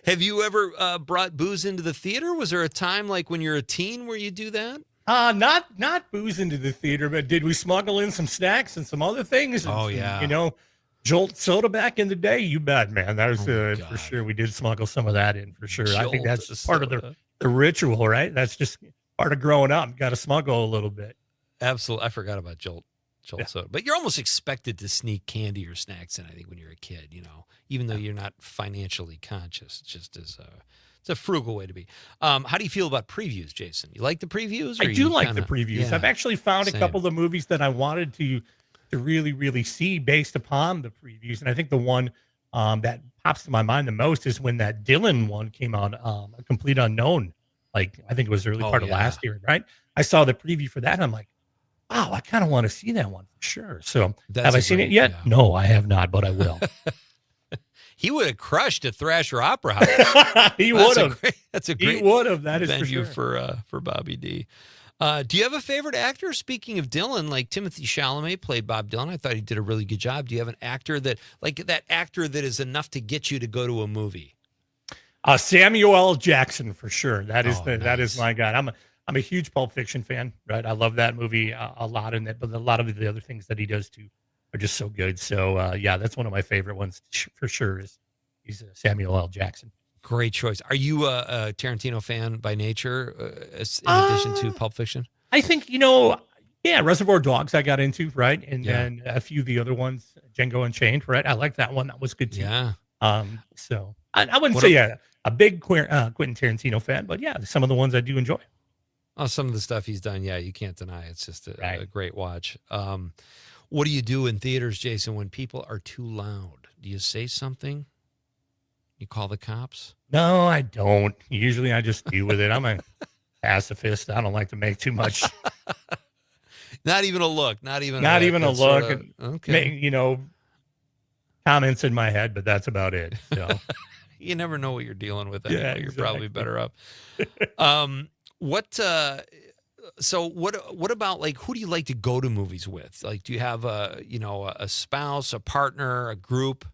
have you ever brought booze into the theater? Was there a time like when you're a teen where you do that? Not booze into the theater, but did we smuggle in some snacks and some other things? Oh, yeah. Jolt soda back in the day. You bet, man. That was for sure. We did smuggle some of that in for sure. Jolt I think that's just part of the ritual, right? That's just part of growing up. Got to smuggle a little bit. Absolutely. I forgot about Jolt soda. But you're almost expected to sneak candy or snacks in, I think, when you're a kid, even though you're not financially conscious. It's just it's a frugal way to be. How do you feel about previews, Jason? You like the previews? I do like the previews. Yeah, I've actually found same. a couple of the movies that I wanted to really, really see based upon the previews. And I think the one that pops to my mind the most is when that Dylan one came out, A Complete Unknown. Like, I think it was the early part of last year, right? I saw the preview for that, and I'm like, wow, I kind of want to see that one for sure. So have I seen it yet? Yeah. No, I have not, but I will. He would have crushed a Thrasher Opera House. He would have. That's a great he would have. That is venue for Bobby D. Do you have a favorite actor? Speaking of Dylan, like Timothée Chalamet played Bob Dylan. I thought he did a really good job. Do you have an actor that is enough to get you to go to a movie? Samuel L. Jackson for sure. That is that is nice. my guy. I'm a huge Pulp Fiction fan, right? I love that movie a lot in it, but a lot of the other things that he does too are just so good. So yeah, that's one of my favorite ones for sure. He's Samuel L. Jackson. Great choice. Are you a Tarantino fan by nature, in addition to Pulp Fiction? I think yeah, Reservoir Dogs I got into, right, and then a few of the other ones, Django Unchained, right? I like that one. That was good too. Yeah. So I wouldn't say a big Quentin Tarantino fan, but yeah, some of the ones I do enjoy. Oh, some of the stuff he's done, yeah, you can't deny. It's just a great watch. What do you do in theaters, Jason, when people are too loud? Do you say something? You call the cops? No, I don't. Usually I just deal with it. I'm a pacifist. I don't like to make too much. Not even a look. Not even a look. Sort of, okay. Comments in my head, but that's about it. So you never know what you're dealing with. Yeah, Anyway. You're probably better up. So what about, like, who do you like to go to movies with? Like, do you have a spouse, a partner, a group?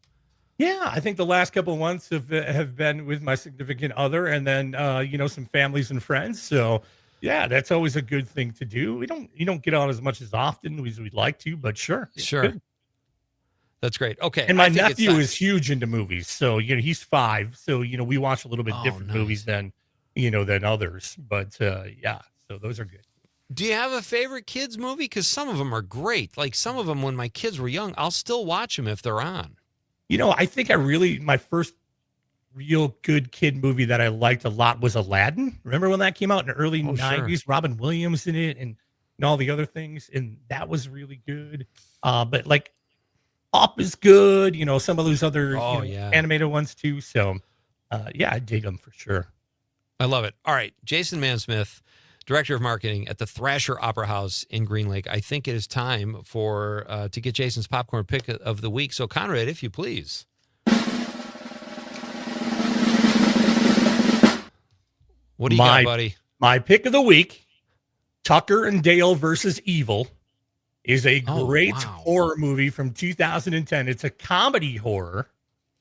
Yeah, I think the last couple of months have been with my significant other, and then some families and friends. So yeah, that's always a good thing to do. You don't get out as much as often as we'd like to, but sure. Sure. That's great. Okay. And my nephew is huge into movies. So, he's 5. So, we watch a little bit different movies than others. But yeah, so those are good. Do you have a favorite kids movie? Because some of them are great. Like some of them, when my kids were young, I'll still watch them if they're on. I think my first real good kid movie that I liked a lot was Aladdin. Remember when that came out in the early 90s? Sure. Robin Williams in it and all the other things. And that was really good. But like Up is good. Some of those other animated ones too. So yeah, I dig them for sure. I love it. All right. Jason Mansmith, Director of Marketing at the Thrasher Opera House in Green Lake. I think it is time to get Jason's popcorn pick of the week. So, Conrad, if you please. What do you got, buddy? My pick of the week, Tucker and Dale versus Evil, is a great horror movie from 2010. It's a comedy horror.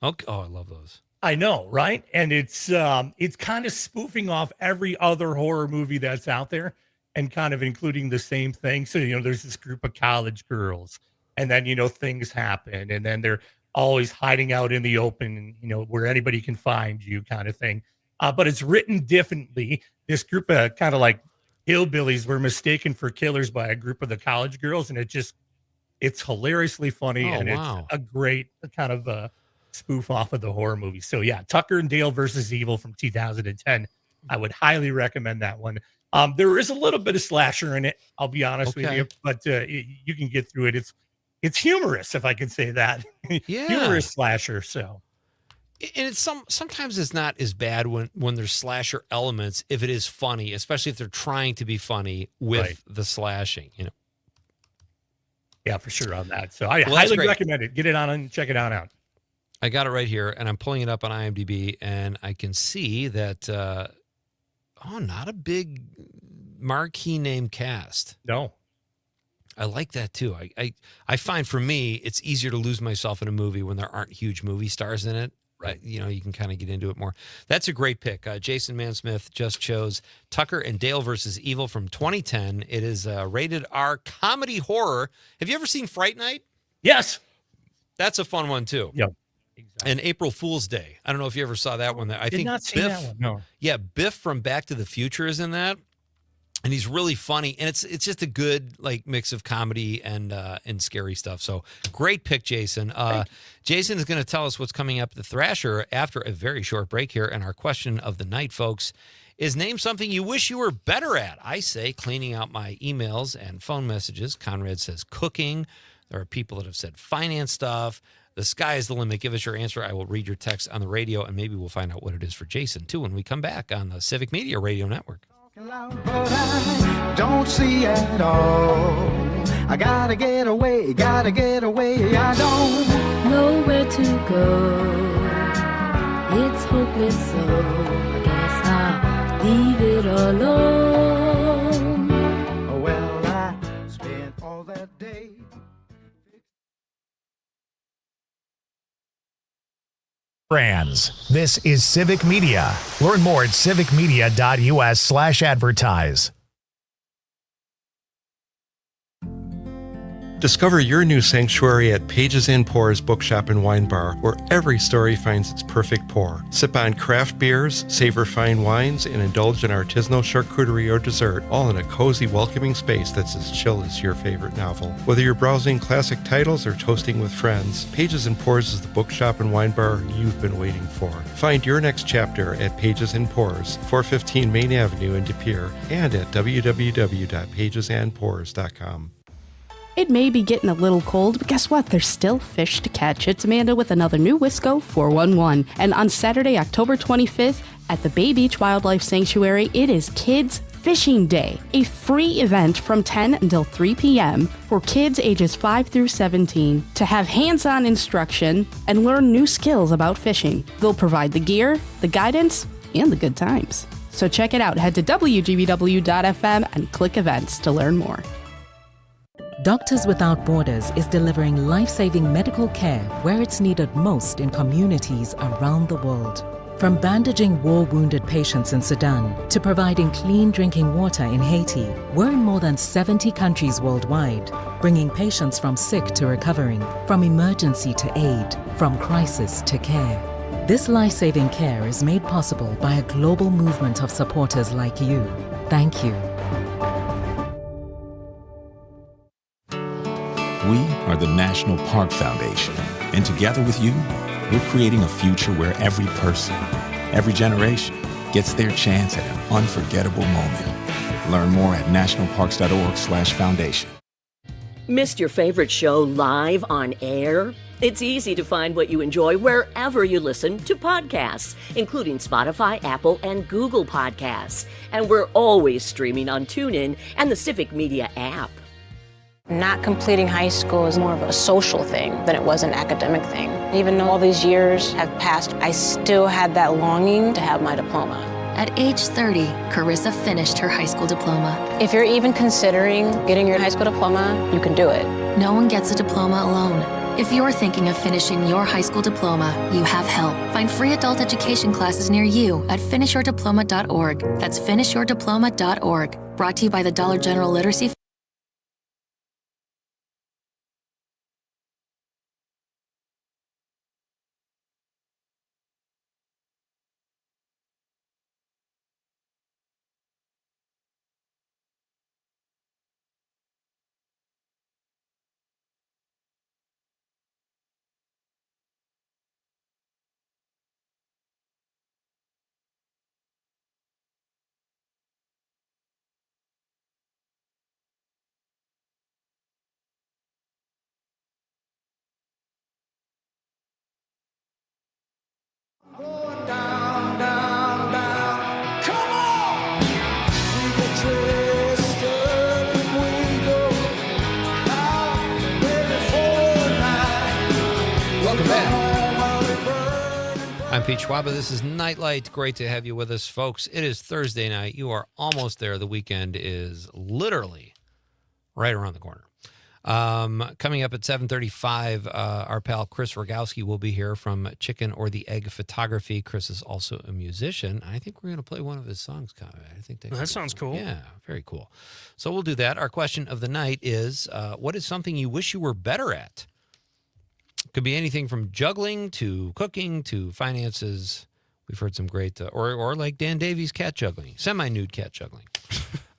Okay. Oh, I love those. I know, right? And it's kind of spoofing off every other horror movie that's out there and kind of including the same thing. So, there's this group of college girls and then, things happen and then they're always hiding out in the open, where anybody can find you kind of thing. But it's written differently. This group of kind of like hillbillies were mistaken for killers by a group of the college girls. And it's hilariously funny. It's a great kind of spoof off of the horror movie. So yeah, Tucker and Dale versus Evil from 2010. I would highly recommend that one. There is a little bit of slasher in it, I'll be honest with you, but you can get through it. It's humorous, if I can say that. Yeah. Humorous slasher. So, and it's sometimes it's not as bad when there's slasher elements if it is funny, especially if they're trying to be funny with the slashing. Yeah, for sure on that. So I highly recommend it. Get it on and check it out. I got it right here, and I'm pulling it up on IMDb, and I can see that, not a big marquee name cast. No. I like that, too. I find, for me, it's easier to lose myself in a movie when there aren't huge movie stars in it. Right. You can kind of get into it more. That's a great pick. Jason Mansmith just chose Tucker and Dale versus Evil from 2010. It is a rated R comedy horror. Have you ever seen Fright Night? Yes. That's a fun one, too. Yep. And April Fool's Day. I don't know if you ever saw that one. I think not see that one. No. Yeah, Biff from Back to the Future is in that, and he's really funny. And it's just a good mix of comedy and scary stuff. So great pick, Jason. Jason is going to tell us what's coming up at the Thrasher after a very short break here. And our question of the night, folks, is name something you wish you were better at. I say cleaning out my emails and phone messages. Conrad says cooking. There are people that have said finance stuff. The sky is the limit. Give us your answer. I will read your text on the radio, and maybe we'll find out what it is for Jason, too, when we come back on the Civic Media Radio Network. But I don't see at all. I gotta get away, I don't know where to go. It's hopeless, so I guess I'll leave it alone. Well, I spent all that day. Brands. This is Civic Media. Learn more at civicmedia.us/advertise. Discover your new sanctuary at Pages and Pours Bookshop and Wine Bar, where every story finds its perfect pour. Sip on craft beers, savor fine wines, and indulge in artisanal charcuterie or dessert, all in a cozy, welcoming space that's as chill as your favorite novel. Whether you're browsing classic titles or toasting with friends, Pages and Pours is the bookshop and wine bar you've been waiting for. Find your next chapter at Pages and Pours, 415 Main Avenue in De Pere, and at www.pagesandpours.com. It may be getting a little cold, but guess what? There's still fish to catch. It's Amanda with another new Wisco 411. And on Saturday, October 25th, at the Bay Beach Wildlife Sanctuary, it is Kids Fishing Day, a free event from 10 until 3 p.m. for kids ages 5 through 17 to have hands-on instruction and learn new skills about fishing. They'll provide the gear, the guidance, and the good times. So check it out. Head to wgbw.fm and click events to learn more. Doctors Without Borders is delivering life-saving medical care where it's needed most in communities around the world. From bandaging war-wounded patients in Sudan to providing clean drinking water in Haiti, we're in more than 70 countries worldwide, bringing patients from sick to recovering, from emergency to aid, from crisis to care. This life-saving care is made possible by a global movement of supporters like you. Thank you. We are the National Park Foundation, and together with you, we're creating a future where every person, every generation, gets their chance at an unforgettable moment. Learn more at nationalparks.org/foundation. Missed your favorite show live on air? It's easy to find what you enjoy wherever you listen to podcasts, including Spotify, Apple, and Google Podcasts. And we're always streaming on TuneIn and the Civic Media app. Not completing high school is more of a social thing than it was an academic thing. Even though all these years have passed, I still had that longing to have my diploma. At age 30, Carissa finished her high school diploma. If you're even considering getting your high school diploma, you can do it. No one gets a diploma alone. If you're thinking of finishing your high school diploma, you have help. Find free adult education classes near you at finishyourdiploma.org. That's finishyourdiploma.org. Brought to you by the Dollar General Literacy Welcome back. I'm Pete Schwaba. This is Nite Lite. Great to have you with us, folks. It is Thursday night. You are almost there. The weekend is literally right around the corner. Coming up at 7:35, our pal Chris Rogowski will be here from Chicken or the Egg Photography. Chris is also a musician. I think we're going to play one of his songs, Conrad. I think that sounds cool. Yeah, very cool. So we'll do that. Our question of the night is, what is something you wish you were better at? Could be anything from juggling to cooking to finances. We've heard some great, or like Dan Davies cat juggling, semi-nude cat juggling.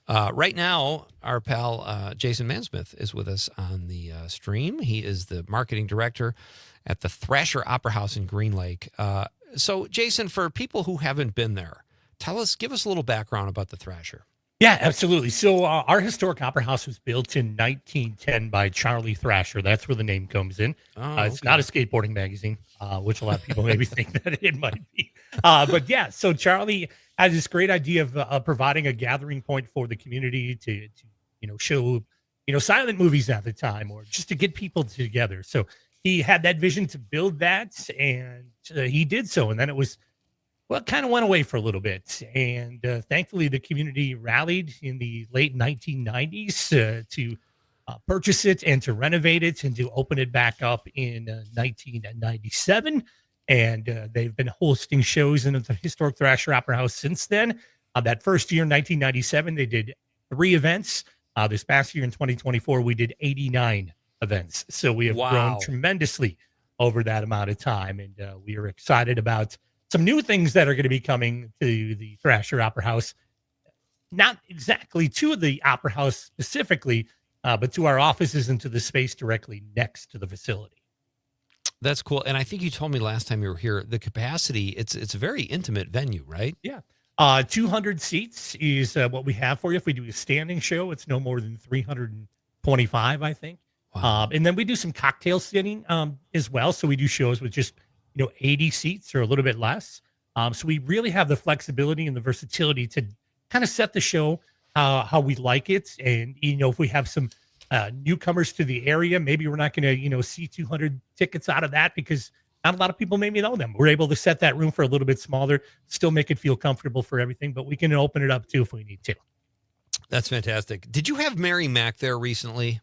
Right now, our pal Jason Mansmith is with us on the stream. He is the marketing director at the Thrasher Opera House in Green Lake. So, Jason, for people who haven't been there, give us a little background about the Thrasher. Yeah, absolutely. So our historic opera house was built in 1910 by Charlie Thrasher. That's where the name comes in. It's not a skateboarding magazine, which a lot of people maybe think that it might be. But yeah, so Charlie had this great idea of providing a gathering point for the community to show silent movies at the time, or just to get people together. So he had that vision to build that, and he did so. And then it was, well, it kind of went away for a little bit. And thankfully, the community rallied in the late 1990s to purchase it and to renovate it and to open it back up in 1997. and they've been hosting shows in the historic Thrasher Opera House since then. That first year in 1997, they did 3 events. This past year in 2024, we did 89 events. So we have grown Wow. tremendously over that amount of time, and we are excited about some new things that are going to be coming to the Thrasher Opera House. Not exactly to the Opera House specifically, but to our offices and to the space directly next to the facility. That's cool. And I think you told me last time you were here, the capacity, it's a very intimate venue, right? Yeah. 200 seats is what we have for you. If we do a standing show, it's no more than 325, I think. And then we do some cocktail sitting as well. So we do shows with just 80 seats or a little bit less. So we really have the flexibility and the versatility to kind of set the show how we like it. And if we have some newcomers to the area, maybe we're not going to see 200 tickets out of that because not a lot of people maybe know them. We're able to set that room for a little bit smaller, still make it feel comfortable for everything, but we can open it up too if we need to. That's fantastic. Did you have Mary Mack there recently?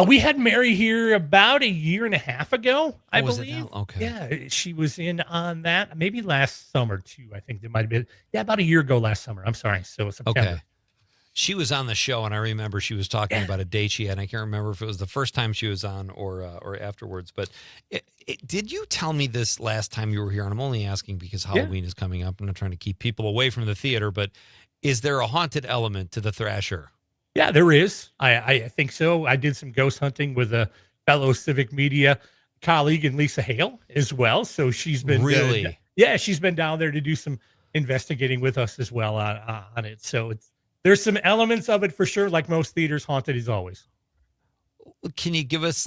We had Mary here about a year and a half ago, I was it believe. now? Okay. Yeah, she was in on that maybe last summer too. I think there might have been. Yeah, about a year ago last summer. I'm sorry. So September. Okay. She was on the show, and I remember she was talking about a date she had. And I can't remember if it was the first time she was on or afterwards. But did you tell me this last time you were here? And I'm only asking because Halloween is coming up. I'm not trying to keep people away from the theater, but is there a haunted element to the Thrasher? Yeah, there is. I think so. I did some ghost hunting with a fellow Civic Media colleague and Lisa Hale as well. So she's been really, she's been down there to do some investigating with us as well on it. So there's some elements of it for sure. Like most theaters, haunted is always. Can you give us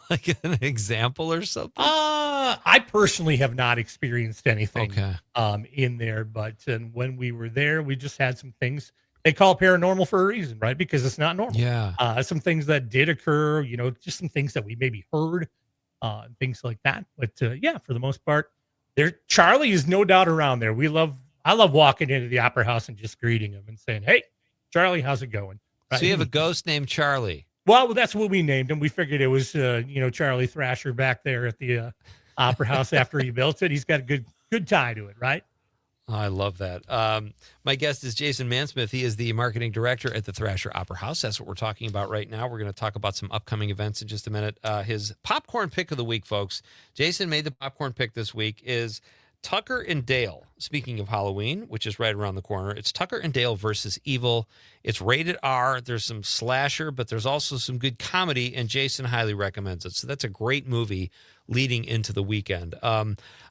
like an example or something? I personally have not experienced anything Okay. In there, but when we were there, we just had some things. They call it paranormal for a reason, right? Because it's not normal. Yeah. Some things that did occur, just some things that we maybe heard, things like that. But yeah, for the most part, Charlie is no doubt around there. I love walking into the Opera House and just greeting him and saying, "Hey, Charlie, how's it going?" Right? So you have a ghost named Charlie. Well, that's what we named him. We figured it was, Charlie Thrasher back there at the Opera House after he built it. He's got a good tie to it, right? Oh, I love that. My guest is Jason Mansmith. He is the marketing director at the Thrasher Opera House. That's what we're talking about right now. We're going to talk about some upcoming events in just a minute. His popcorn pick of the week, folks. Jason made the popcorn pick this week is Tucker and Dale. Speaking of Halloween, which is right around the corner, it's Tucker and Dale versus Evil. It's rated R. There's some slasher, but there's also some good comedy, and Jason highly recommends it. So that's a great movie leading into the weekend.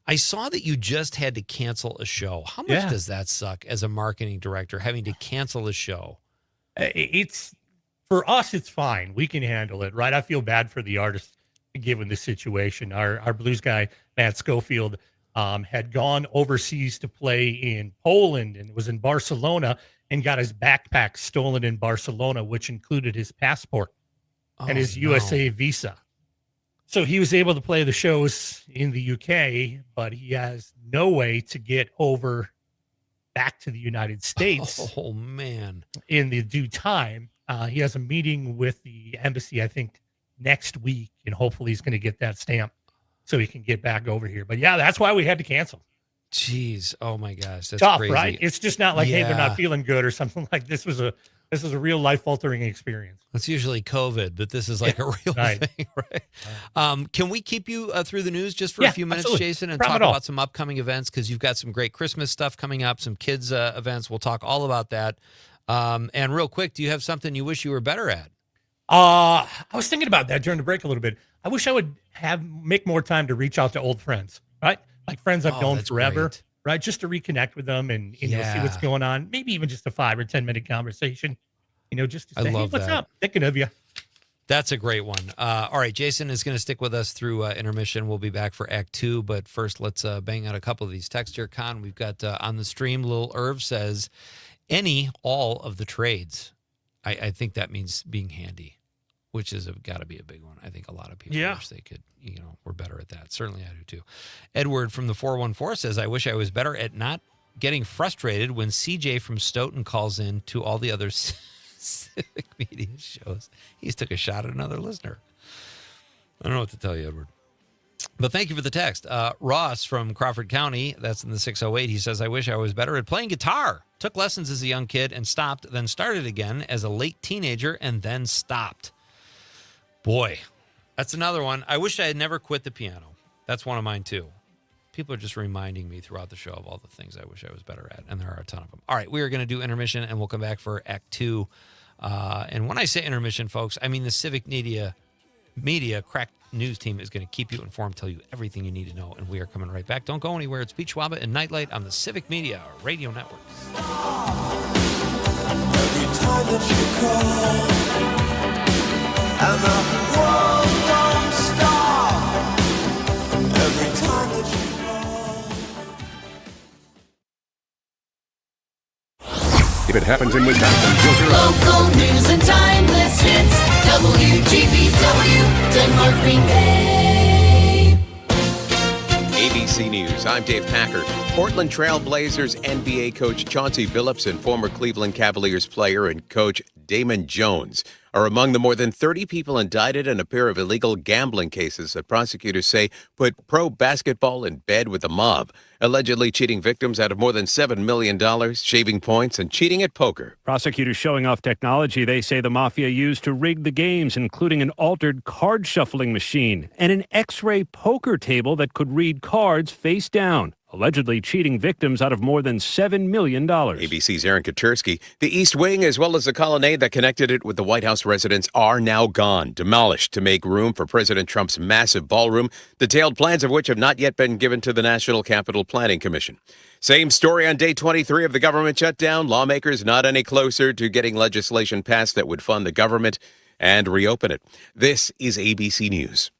I saw that you just had to cancel a show. How much does that suck as a marketing director, having to cancel a show? It's for us, it's fine. We can handle it, right? I feel bad for the artist given the situation. Our blues guy, Matt Schofield, had gone overseas to play in Poland and was in Barcelona and got his backpack stolen in Barcelona, which included his passport and his USA visa. So he was able to play the shows in the UK, but he has no way to get over back to the United States. Oh, man. In the due time. He has a meeting with the embassy, I think, next week, and hopefully he's going to get that stamp so he can get back over here. But yeah, that's why we had to cancel. Jeez. Oh my gosh. That's tough, crazy. Right? It's just not like, hey, they're not feeling good or something like this. Was a real life-altering experience. That's usually COVID, but this is like a real thing, right? Can we keep you through the news just for a few minutes, absolutely. Jason, and Problem talk at all. about some upcoming events? Because you've got some great Christmas stuff coming up, some kids events. We'll talk all about that. And real quick, do you have something you wish you were better at? I was thinking about that during the break a little bit. I wish I would make more time to reach out to old friends, right? Like friends I've known forever, great. right? Just to reconnect with them and see what's going on. Maybe even just a 5 or 10 minute conversation, just to say, hey, what's up? Thinking of you. That's a great one. All right, Jason is going to stick with us through intermission. We'll be back for Act 2, but first let's bang out a couple of these texts here, Con. We've got on the stream, Lil Irv says, all of the trades. I think that means being handy, which is got to be a big one. I think a lot of people wish they could, we're better at that. Certainly I do too. Edward from the 414 says, I wish I was better at not getting frustrated when CJ from Stoughton calls in to all the other civic media shows. He's took a shot at another listener. I don't know what to tell you, Edward. But thank you for the text. Ross from Crawford County, that's in the 608, he says, I wish I was better at playing guitar. Took lessons as a young kid and stopped, then started again as a late teenager and then stopped. Boy, that's another one. I wish I had never quit the piano. That's one of mine, too. People are just reminding me throughout the show of all the things I wish I was better at, and there are a ton of them. All right, we are going to do intermission, and we'll come back for Act 2. And when I say intermission, folks, I mean the Civic Media Crack News team is going to keep you informed, tell you everything you need to know, and we are coming right back. Don't go anywhere. It's Pete Schwaba and Nightlight on the Civic Media Radio Network. Every time that you call, and the world don't stop. Every time that you If it happens in Wisconsin, filter local news and timeless hits. WGBW, Denmark, Green Bay. ABC News, I'm Dave Packer. Portland Trail Blazers NBA coach Chauncey Billups and former Cleveland Cavaliers player and coach Damon Jones are among the more than 30 people indicted in a pair of illegal gambling cases that prosecutors say put pro basketball in bed with the mob, allegedly cheating victims out of more than $7 million, shaving points, and cheating at poker. Prosecutors showing off technology they say the mafia used to rig the games, including an altered card shuffling machine and an X-ray poker table that could read cards face down, allegedly cheating victims out of more than $7 million. ABC's Aaron Katursky. The East Wing, as well as the colonnade that connected it with the White House residence, are now gone, demolished to make room for President Trump's massive ballroom, detailed plans of which have not yet been given to the National Capital Planning Commission. Same story on day 23 of the government shutdown. Lawmakers not any closer to getting legislation passed that would fund the government and reopen it. This is ABC News.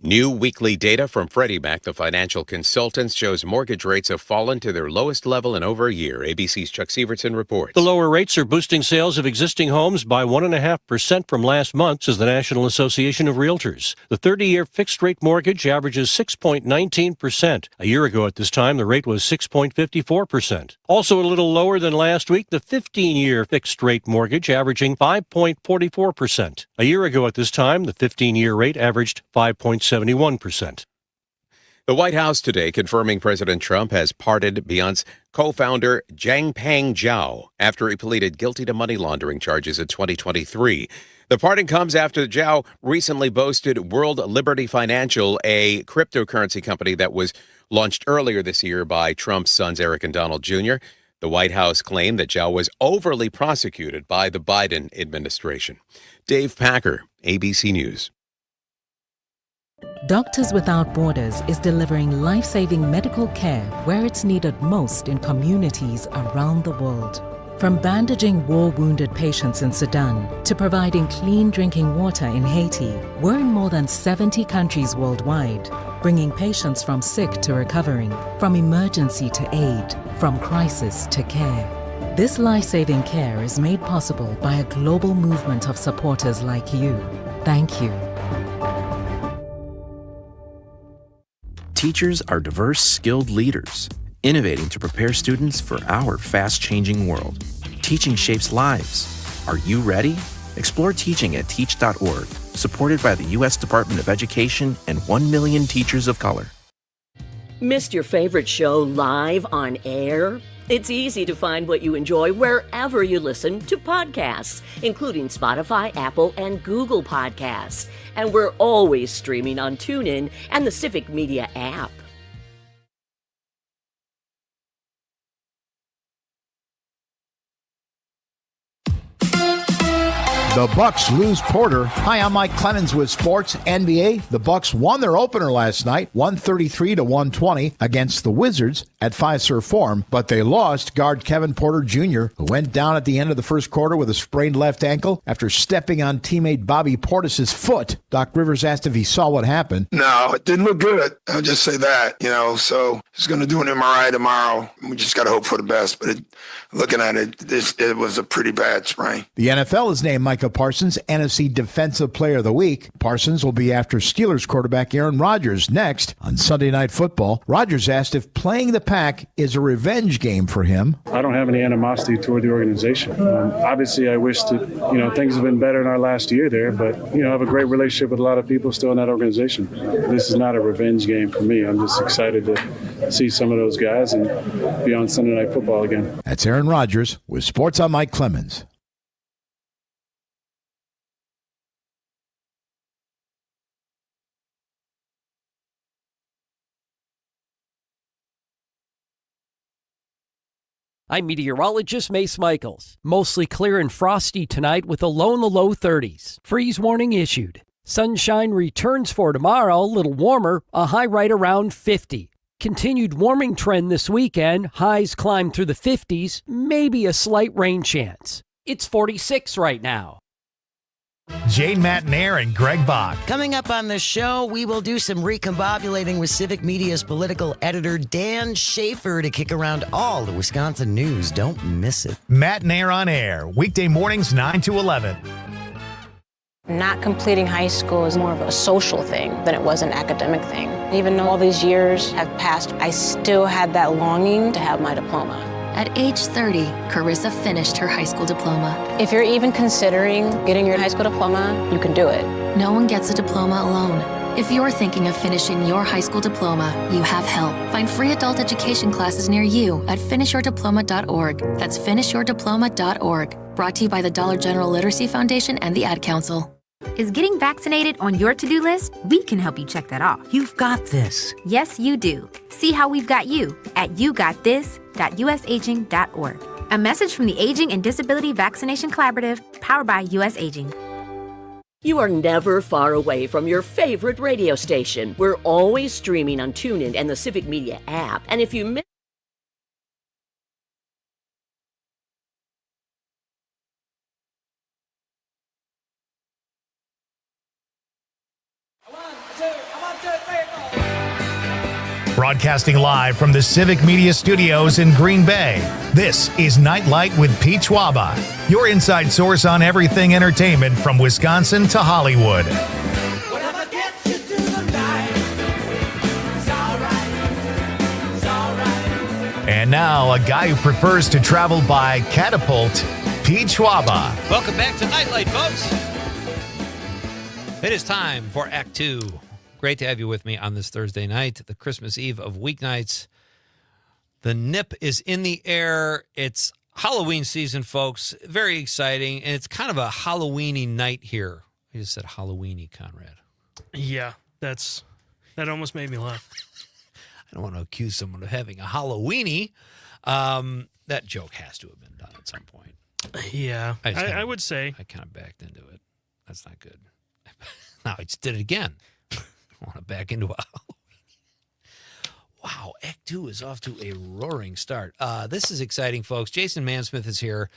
New weekly data from Freddie Mac, the financial consultants, shows mortgage rates have fallen to their lowest level in over a year. ABC's Chuck Severson reports. The lower rates are boosting sales of existing homes by 1.5% from last month, says the National Association of Realtors. The 30-year fixed-rate mortgage averages 6.19%. A year ago at this time, the rate was 6.54%. Also a little lower than last week, the 15-year fixed-rate mortgage averaging 5.44%. A year ago at this time, the 15-year rate averaged 5.71%. The White House today confirming President Trump has pardoned Beyonce's co-founder Zhangpeng Zhao after he pleaded guilty to money laundering charges in 2023. The pardon comes after Zhao recently boasted World Liberty Financial, a cryptocurrency company that was launched earlier this year by Trump's sons Eric and Donald Jr. The White House claimed that Zhao was overly prosecuted by the Biden administration. Dave Packer, ABC News. Doctors Without Borders is delivering life-saving medical care where it's needed most in communities around the world. From bandaging war-wounded patients in Sudan to providing clean drinking water in Haiti, we're in more than 70 countries worldwide, bringing patients from sick to recovering, from emergency to aid, from crisis to care. This life-saving care is made possible by a global movement of supporters like you. Thank you. Teachers are diverse, skilled leaders, innovating to prepare students for our fast-changing world. Teaching shapes lives. Are you ready? Explore teaching at teach.org, supported by the U.S. Department of Education and 1 million teachers of color. Missed your favorite show live on air? It's easy to find what you enjoy wherever you listen to podcasts, including Spotify, Apple, and Google Podcasts. And we're always streaming on TuneIn and the Civic Media app. The Bucks lose Porter. Hi, I'm Mike Clemens with Sports NBA. The Bucks won their opener last night, 133-120 against the Wizards at Fiserv Forum, but they lost guard Kevin Porter Jr., who went down at the end of the first quarter with a sprained left ankle after stepping on teammate Bobby Portis's foot. Doc Rivers asked if he saw what happened. No, it didn't look good. I'll just say that, so he's going to do an MRI tomorrow. We just got to hope for the best, but looking at it, it was a pretty bad sprain. The NFL has named Michael Micah Parsons NFC Defensive Player of the Week. Parsons will be after Steelers quarterback Aaron Rodgers next on Sunday Night Football. Rodgers asked if playing the Pack is a revenge game for him. I don't have any animosity toward the organization. Obviously, I wish that, things have been better in our last year there, but, I have a great relationship with a lot of people still in that organization. This is not a revenge game for me. I'm just excited to see some of those guys and be on Sunday Night Football again. That's Aaron Rodgers with Sports on Mike Clemens. I'm meteorologist Mace Michaels. Mostly clear and frosty tonight with a low in the low 30s. Freeze warning issued. Sunshine returns for tomorrow, a little warmer, a high right around 50. Continued warming trend this weekend, highs climb through the 50s, maybe a slight rain chance. It's 46 right now. Jane Matnair and Greg Bach. Coming up on the show, we will do some recombobulating with Civic Media's political editor Dan Schaefer to kick around all the Wisconsin news. Don't miss it. Matnair on air, weekday mornings 9 to 11. Not completing high school is more of a social thing than it was an academic thing. Even though all these years have passed, I still had that longing to have my diploma. At age 30, Carissa finished her high school diploma. If you're even considering getting your high school diploma, you can do it. No one gets a diploma alone. If you're thinking of finishing your high school diploma, you have help. Find free adult education classes near you at finishyourdiploma.org. That's finishyourdiploma.org. Brought to you by the Dollar General Literacy Foundation and the Ad Council. Is getting vaccinated on your to-do list? We can help you check that off. You've got this. Yes, you do. See how we've got you at yougotthis.usaging.org. A message from the Aging and Disability Vaccination Collaborative, powered by US Aging. You are never far away from your favorite radio station. We're always streaming on TuneIn and the Civic Media app. And if you miss Broadcasting live from the Civic Media Studios in Green Bay, this is Night Light with Pete Schwaba, your inside source on everything entertainment from Wisconsin to Hollywood. And now, a guy who prefers to travel by catapult, Pete Schwaba. Welcome back to Nightlight, folks. It is time for Act 2. Great to have you with me on this Thursday night, the Christmas Eve of weeknights. The nip is in the air. It's Halloween season, folks. Very exciting, and it's kind of a Halloweeny night here. I just said Halloweeny, Conrad. Yeah, that almost made me laugh. I don't want to accuse someone of having a Halloweeny. That joke has to have been done at some point. Yeah, I would say. I kind of backed into it. That's not good. Now I just did it again. I want to back into a Wow, Act 2 is off to a roaring start. This is exciting, folks. Jason Mansmith is here.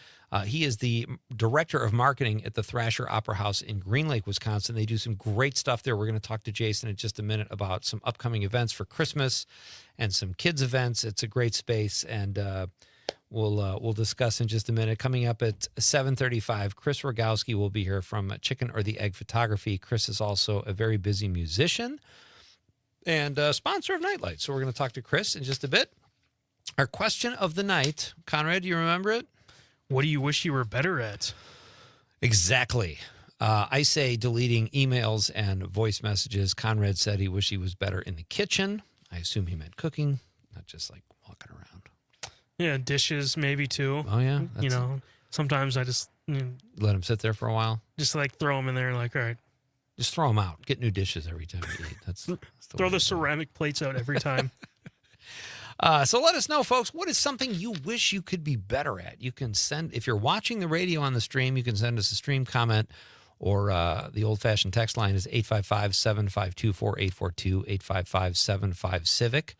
He is the director of marketing at the Thrasher Opera House in Green Lake, Wisconsin. They do some great stuff there. We're going to talk to Jason in just a minute about some upcoming events for Christmas and some kids events. It's a great space, and we'll discuss in just a minute. Coming up at 7:35, Chris Rogowski will be here from Chicken or the Egg Photography. Chris is also a very busy musician and a sponsor of Nightlight. So we're going to talk to Chris in just a bit. Our question of the night, Conrad, do you remember it? What do you wish you were better at? Exactly. I say deleting emails and voice messages. Conrad said he wished he was better in the kitchen. I assume he meant cooking, not just like walking around. Yeah, dishes maybe too. Oh, yeah? Sometimes I just... let them sit there for a while? Just like throw them in there like, all right. Just throw them out. Get new dishes every time you eat. That's throw the ceramic plates out every time. So let us know, folks, what is something you wish you could be better at? You can send, if you're watching the radio on the stream, you can send us a stream comment, or the old-fashioned text line is 855-752-4842, 855-75-CIVIC.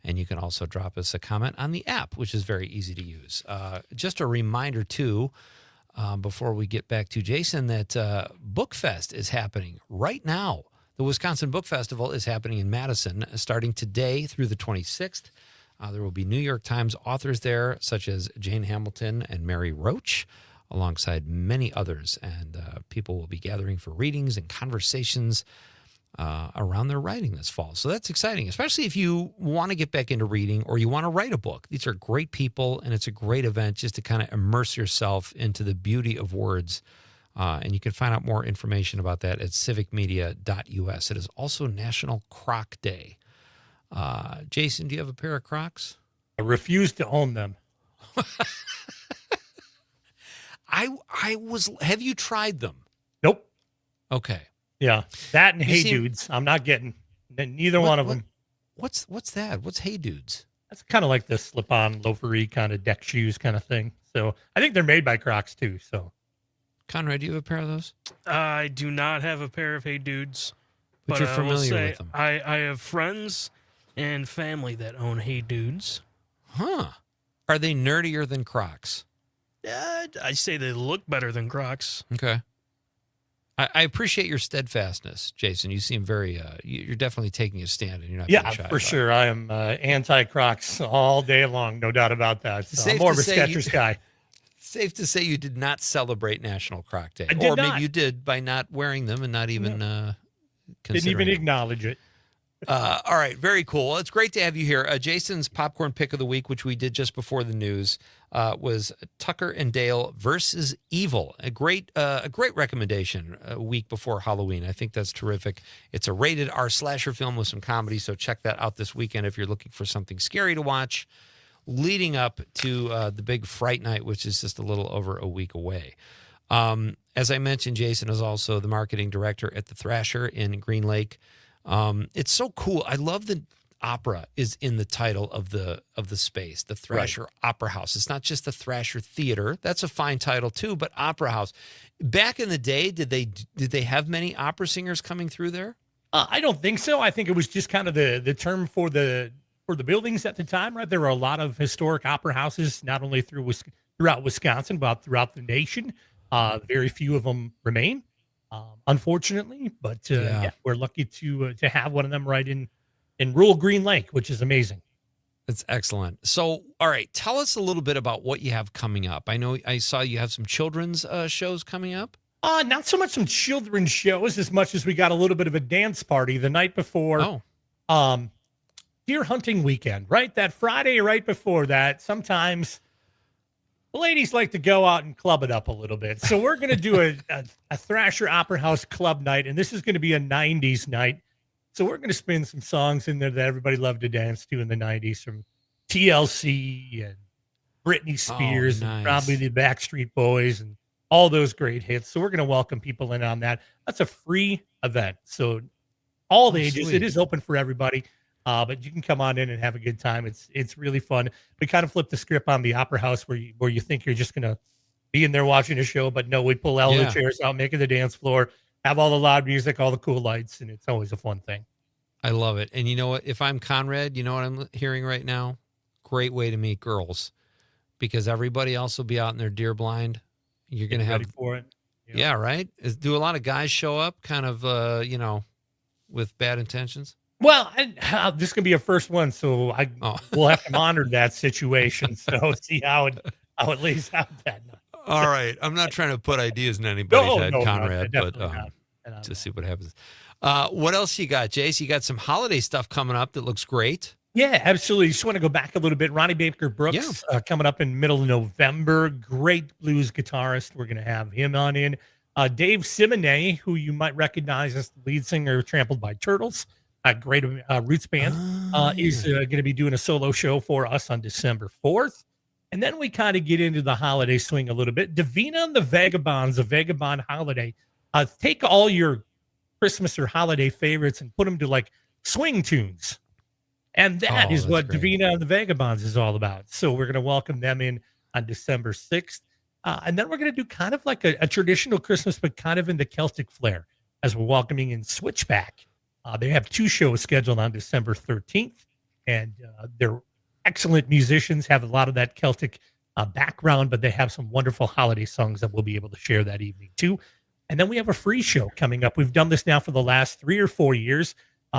And you can also drop us a comment on the app, which is very easy to use. Just a reminder, too, before we get back to Jason, that BookFest is happening right now. The Wisconsin Book Festival is happening in Madison, starting today through the 26th. There will be New York Times authors there, such as Jane Hamilton and Mary Roach. alongside many others. And people will be gathering for readings and conversations around their writing this fall. So that's exciting, especially if you want to get back into reading or you want to write a book. These are great people, and it's a great event just to kind of immerse yourself into the beauty of words. And you can find out more information about that at civicmedia.us. It is also National Croc Day. Jason, do you have a pair of Crocs? I refuse to own them. Have you tried them? Nope. Okay. Yeah. That and Hey Dudes. I'm not getting neither one of them. What's that? What's Hey Dudes? That's kind of like the slip-on loafery kind of deck shoes kind of thing. So I think they're made by Crocs too. So Conrad, do you have a pair of those? I do not have a pair of Hey Dudes. But you're familiar with them. I have friends and family that own Hey Dudes. Huh. Are they nerdier than Crocs? I say they look better than Crocs. Okay. I appreciate your steadfastness, Jason. You seem very, you're definitely taking a stand, and you're not being shy for about sure. I am anti-Crocs all day long. No doubt about that. So I'm more of a Skechers guy. Safe to say you did not celebrate National Croc Day. I did or not. maybe you did by not wearing them and not even Didn't considering even them. acknowledge it. All right, very cool. Well, it's great to have you here. Jason's popcorn pick of the week, which we did just before the news, was Tucker and Dale versus Evil. A great recommendation a week before Halloween. I think that's terrific. It's a rated R slasher film with some comedy, so check that out this weekend if you're looking for something scary to watch, leading up to the big Fright Night, which is just a little over a week away. As I mentioned, Jason is also the marketing director at the Thrasher in Green Lake. It's so cool. I love the opera is in the title of the space, the Thrasher Opera House. It's not just the Thrasher Theater. That's a fine title too, but Opera House. Back in the day, did they have many opera singers coming through there? I don't think so. I think it was just kind of the term for the buildings at the time, right? There were a lot of historic opera houses, not only throughout Wisconsin, but throughout the nation. Very few of them remain. Unfortunately, but we're lucky to have one of them right in rural Green Lake, which is amazing. That's excellent. So, all right, tell us a little bit about what you have coming up. I know I saw you have some children's shows coming up. Not so much some children's shows as much as we got a little bit of a dance party the night before. Deer hunting weekend, right? That Friday right before that. Sometimes the ladies like to go out and club it up a little bit. So we're going to do a Thrasher Opera House club night, and this is going to be a 90s night. So we're going to spin some songs in there that everybody loved to dance to in the 90s, from TLC and Britney Spears and probably the Backstreet Boys and all those great hits. So we're going to welcome people in on that. That's a free event. So all the ages, sweet. It is open for everybody. But you can come on in and have a good time. It's really fun. We kind of flip the script on the Opera House where you think you're just going to be in there watching a show, but no, we pull all the chairs out, make it the dance floor, have all the loud music, all the cool lights, and it's always a fun thing. I love it. And you know what? If I'm Conrad, you know what I'm hearing right now? Great way to meet girls, because everybody else will be out in their deer blind. You're going to have ready for it. Yeah, right? Do a lot of guys show up kind of, with bad intentions? Well, this is going to be a first one, so we'll have to monitor that situation. So see how it lays out that night. All right. I'm not trying to put ideas in anybody's head, Conrad, but to see what happens. What else you got, Jace? You got some holiday stuff coming up that looks great. Yeah, absolutely. Just want to go back a little bit. Ronnie Baker Brooks coming up in middle of November. Great blues guitarist. We're going to have him on in. Dave Simonet, who you might recognize as the lead singer of Trampled by Turtles. A great roots band, is going to be doing a solo show for us on December 4th. And then we kind of get into the holiday swing a little bit. Davina and the Vagabonds, a Vagabond holiday. Take all your Christmas or holiday favorites and put them to like swing tunes. And that is what great. Davina and the Vagabonds is all about. So we're going to welcome them in on December 6th. And then we're going to do kind of like a traditional Christmas, but kind of in the Celtic flair, as we're welcoming in Switchback. They have 2 shows scheduled on December 13th, and they're excellent musicians, have a lot of that Celtic background, but they have some wonderful holiday songs that we'll be able to share that evening too. And then we have a free show coming up. We've done this now for the last 3 or 4 years.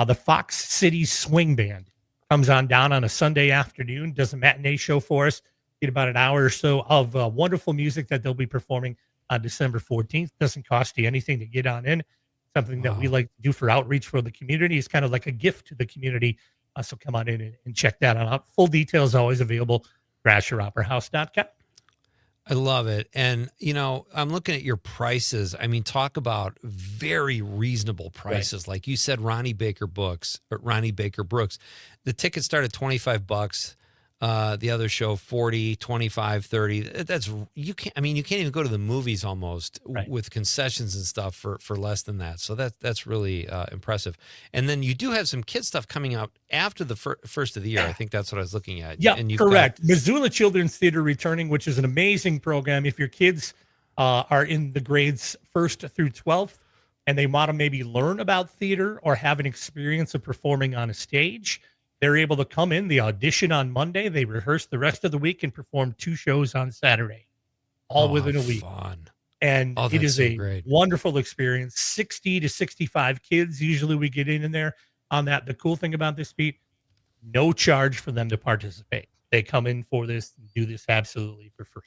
The Fox City Swing Band comes on down on a Sunday afternoon, does a matinee show for us. get about an hour or so of wonderful music that they'll be performing on December 14th. Doesn't cost you anything to get on in. Something that we like to do for outreach for the community. It's kind of like a gift to the community. So come on in and check that out. Full details always available, ThrasherOperaHouse.com. I love it. And, I'm looking at your prices. I mean, talk about very reasonable prices. Right. Like you said, Ronnie Baker Brooks. The tickets start at $25. The other show, 40, 25, 30. You can't even go to the movies almost with concessions and stuff for less than that. So that's really impressive. And then you do have some kid stuff coming out after the first of the year. I think that's what I was looking at. Yeah, and correct. Missoula Children's Theater returning, which is an amazing program. If your kids are in the grades 1st through 12th and they want to maybe learn about theater or have an experience of performing on a stage, they're able to come in, they audition on Monday, they rehearse the rest of the week and perform 2 shows on Saturday, all within a week. Fun. And it is a wonderful experience. 60 to 65 kids, usually we get in there on that. The cool thing about this, Pete, no charge for them to participate. They come in for this and do this absolutely for free.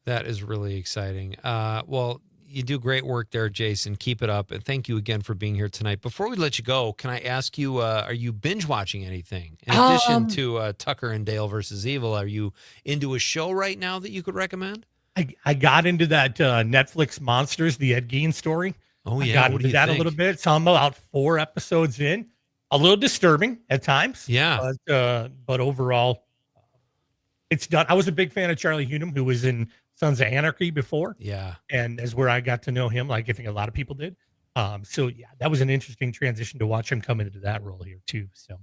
That is really exciting. Well, you do great work there, Jason. Keep it up. And thank you again for being here tonight. Before we let you go, can I ask you, are you binge watching anything? In addition to Tucker and Dale versus Evil, are you into a show right now that you could recommend? I got into that Netflix Monsters, the Ed Gein story. Oh, yeah. I got into that a little bit. So I'm about 4 episodes in. A little disturbing at times. Yeah. But overall, it's done. I was a big fan of Charlie Hunnam, who was in Sons of Anarchy before. Yeah. And as where I got to know him, like I think a lot of people did. So yeah, that was an interesting transition to watch him come into that role here too. So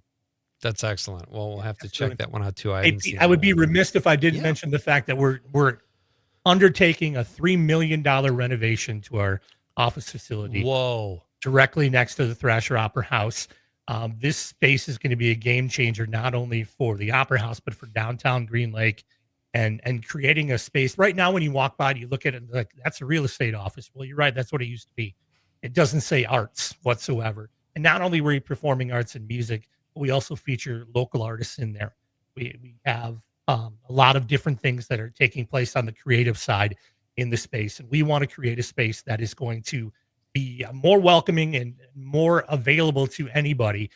that's excellent. Well, we'll have to check that one out too. I would be remiss if I didn't mention the fact that we're undertaking a $3 million renovation to our office facility. Whoa. Directly next to the Thrasher Opera House. This space is going to be a game changer, not only for the Opera House, but for downtown Green Lake. And creating a space. Right now, when you walk by, you look at it like, that's a real estate office. Well, you're right. That's what it used to be. It doesn't say arts whatsoever. And not only were we performing arts and music, but we also feature local artists in there. We have a lot of different things that are taking place on the creative side in the space. And we want to create a space that is going to be more welcoming and more available to anybody.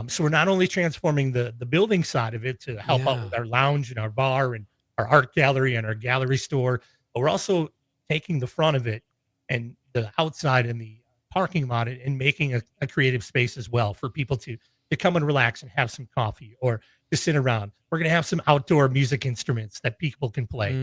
So we're not only transforming the building side of it to help out with our lounge and our bar and our art gallery and our gallery store, but we're also taking the front of it and the outside and the parking lot and making a creative space as well for people to come and relax and have some coffee or to sit around. We're going to have some outdoor music instruments that people can play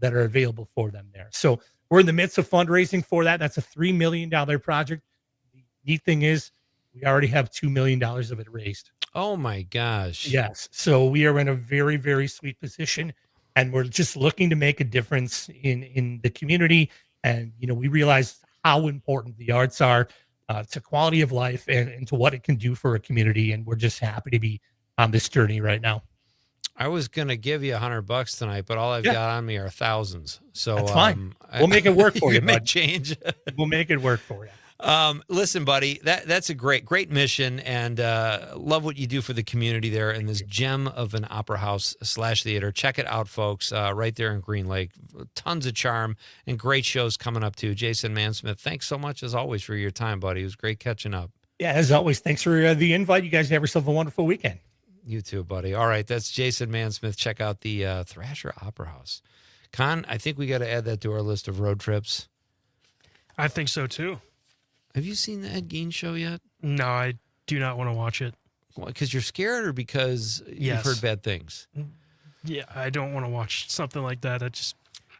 that are available for them there. So we're in the midst of fundraising for that. That's a $3 million project. The neat thing is we already have $2 million of it raised. Oh my gosh. Yes. So we are in a very, very sweet position. And we're just looking to make a difference in the community. And, we realize how important the arts are to quality of life and to what it can do for a community. And we're just happy to be on this journey right now. I was going to give you $100 tonight, but all I've got on me are thousands. So that's fine. We'll make it work for you, make change. We'll make it work for you. Listen, buddy, that's a great mission, and love what you do for the community there in this gem of an opera house / theater. Check it out, folks, right there in Green Lake. Tons of charm and great shows coming up too. Jason Mansmith, thanks so much as always for your time, buddy. It was great catching up. Yeah, as always, thanks for the invite. You guys have yourself a wonderful weekend. You too, buddy. All right, that's Jason Mansmith. Check out the Thrasher Opera House. Con, I think we got to add that to our list of road trips. I think so too. Have you seen the Ed Gein show yet? No, I do not want to watch it. Well, because you're scared or because you've heard bad things? Yeah, I don't want to watch something like that. It just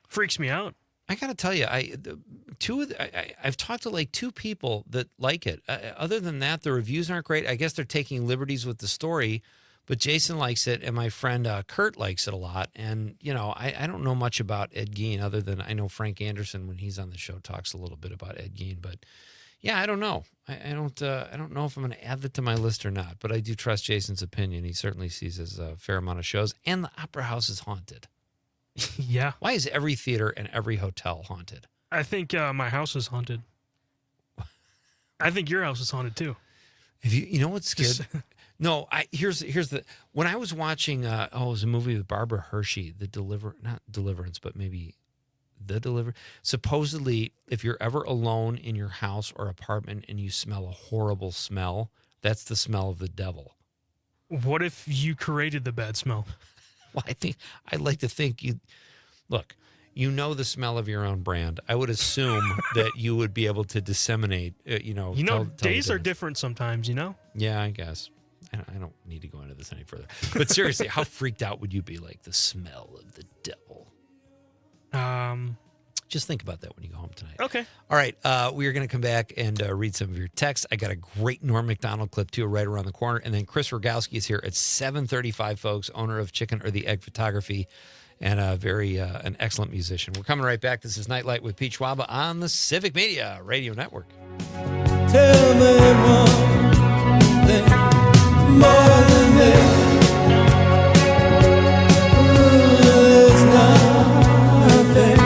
freaks me out. I got to tell you, I've talked to like 2 people that like it. Other than that, the reviews aren't great. I guess they're taking liberties with the story, but Jason likes it, and my friend Kurt likes it a lot. And, I don't know much about Ed Gein other than I know Frank Anderson, when he's on the show, talks a little bit about Ed Gein, but yeah, I don't know. I don't know if I'm going to add that to my list or not, but I do trust Jason's opinion. He certainly sees as a fair amount of shows, and the Opera House is haunted. Yeah. Why is every theater and every hotel haunted? I think my house is haunted. I think your house is haunted too. If you know what's good? No, here's the when I was watching it was a movie with Barbara Hershey, not Deliverance, but maybe The Deliverance. Supposedly, if you're ever alone in your house or apartment and you smell a horrible smell, that's the smell of the devil. What if you created the bad smell? Well, I'd like to think look, you know the smell of your own brand. I would assume that you would be able to disseminate, tell days the are different sometimes, Yeah, I guess. I don't need to go into this any further. But seriously, how freaked out would you be, like the smell of the devil? Just think about that when you go home tonight. Okay. All right. We are going to come back and read some of your texts. I got a great Norm Macdonald clip, too, right around the corner. And then Chris Rogowski is here at 7:35, folks, owner of Chicken or the Egg Photography and an excellent musician. We're coming right back. This is Nightlight with Pete Schwaba on the Civic Media Radio Network. Tell me one thing more than this. There's nothing.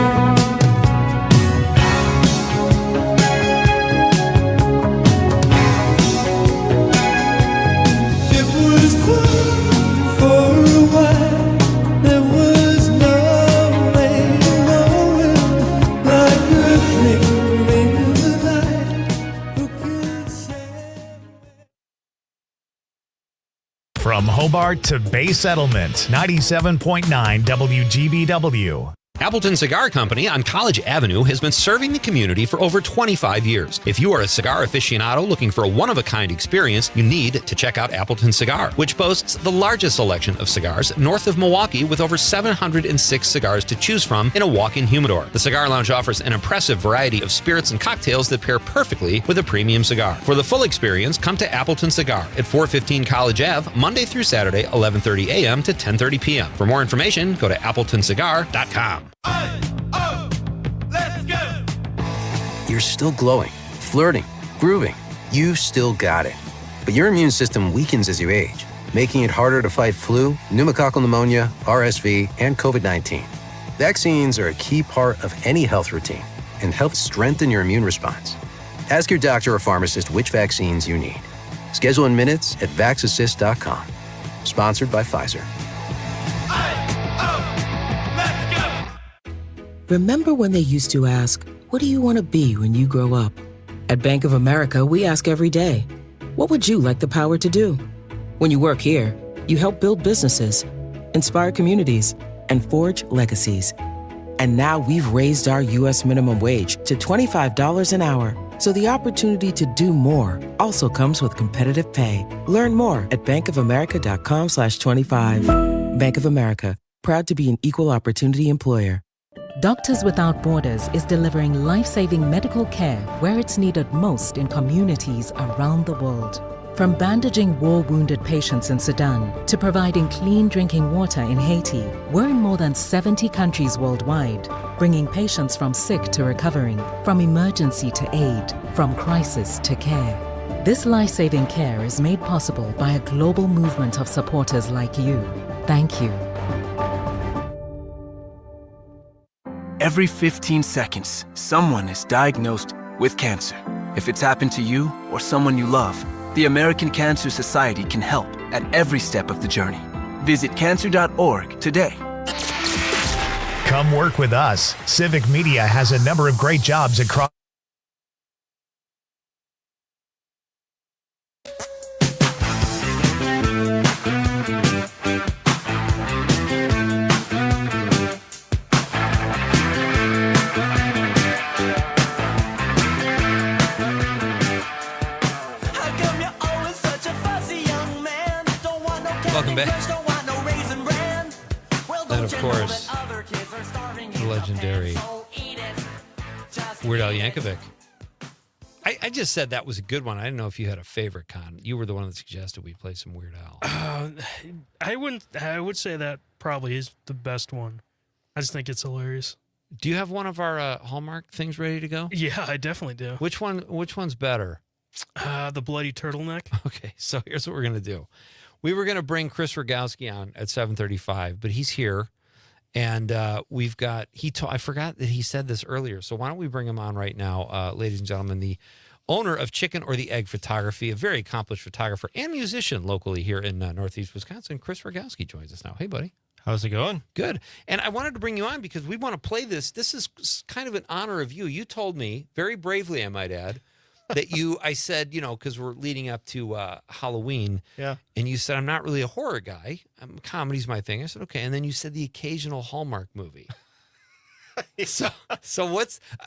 It was fun for a while. There was no way knowing like a dream in the night. Who could say? From Hobart to Bay Settlement, 97.9 WGBW. Appleton Cigar Company on College Avenue has been serving the community for over 25 years. If you are a cigar aficionado looking for a one-of-a-kind experience, you need to check out Appleton Cigar, which boasts the largest selection of cigars north of Milwaukee with over 706 cigars to choose from in a walk-in humidor. The Cigar Lounge offers an impressive variety of spirits and cocktails that pair perfectly with a premium cigar. For the full experience, come to Appleton Cigar at 415 College Ave, Monday through Saturday, 11:30 a.m. to 10:30 p.m. For more information, go to appletoncigar.com. You're still glowing, flirting, grooving. You've still got it. But your immune system weakens as you age, making it harder to fight flu, pneumococcal pneumonia, RSV, and COVID-19. Vaccines are a key part of any health routine and help strengthen your immune response. Ask your doctor or pharmacist which vaccines you need. Schedule in minutes at vaxassist.com. Sponsored by Pfizer. Remember when they used to ask, what do you want to be when you grow up? At Bank of America, we ask every day, what would you like the power to do? When you work here, you help build businesses, inspire communities, and forge legacies. And now we've raised our U.S. minimum wage to $25 an hour. So the opportunity to do more also comes with competitive pay. Learn more at bankofamerica.com/25. Bank of America, proud to be an equal opportunity employer. Doctors Without Borders is delivering life-saving medical care where it's needed most in communities around the world. From bandaging war-wounded patients in Sudan to providing clean drinking water in Haiti, we're in more than 70 countries worldwide, bringing patients from sick to recovering, from emergency to aid, from crisis to care. This life-saving care is made possible by a global movement of supporters like you. Thank you. Every 15 seconds, someone is diagnosed with cancer. If it's happened to you or someone you love, the American Cancer Society can help at every step of the journey. Visit cancer.org today. Come work with us. Civic Media has a number of great jobs across. Welcome back. And of course, the legendary Weird Al Yankovic. I just said that was a good one. I didn't know if you had a favorite, Con. You were the one that suggested we play some Weird Al. I would say that probably is the best one. I just think it's hilarious. Do you have one of our Hallmark things ready to go? Yeah, I definitely do. Which one's better? The bloody turtleneck. Okay, so here's what we're gonna do. We were gonna bring Chris Rogowski on at 7:35, but he's here, and we've got I forgot that he said this earlier. So why don't we bring him on right now, ladies and gentlemen? The owner of Chicken or the Egg Photography, a very accomplished photographer and musician locally here in Northeast Wisconsin. Chris Rogowski joins us now. Hey, buddy. How's it going? Good. And I wanted to bring you on because we want to play this. This is kind of an honor of you. You told me, very bravely, I might add, that I said, because we're leading up to Halloween. Yeah. And you said, I'm not really a horror guy. Comedy's my thing. I said, okay. And then you said the occasional Hallmark movie. So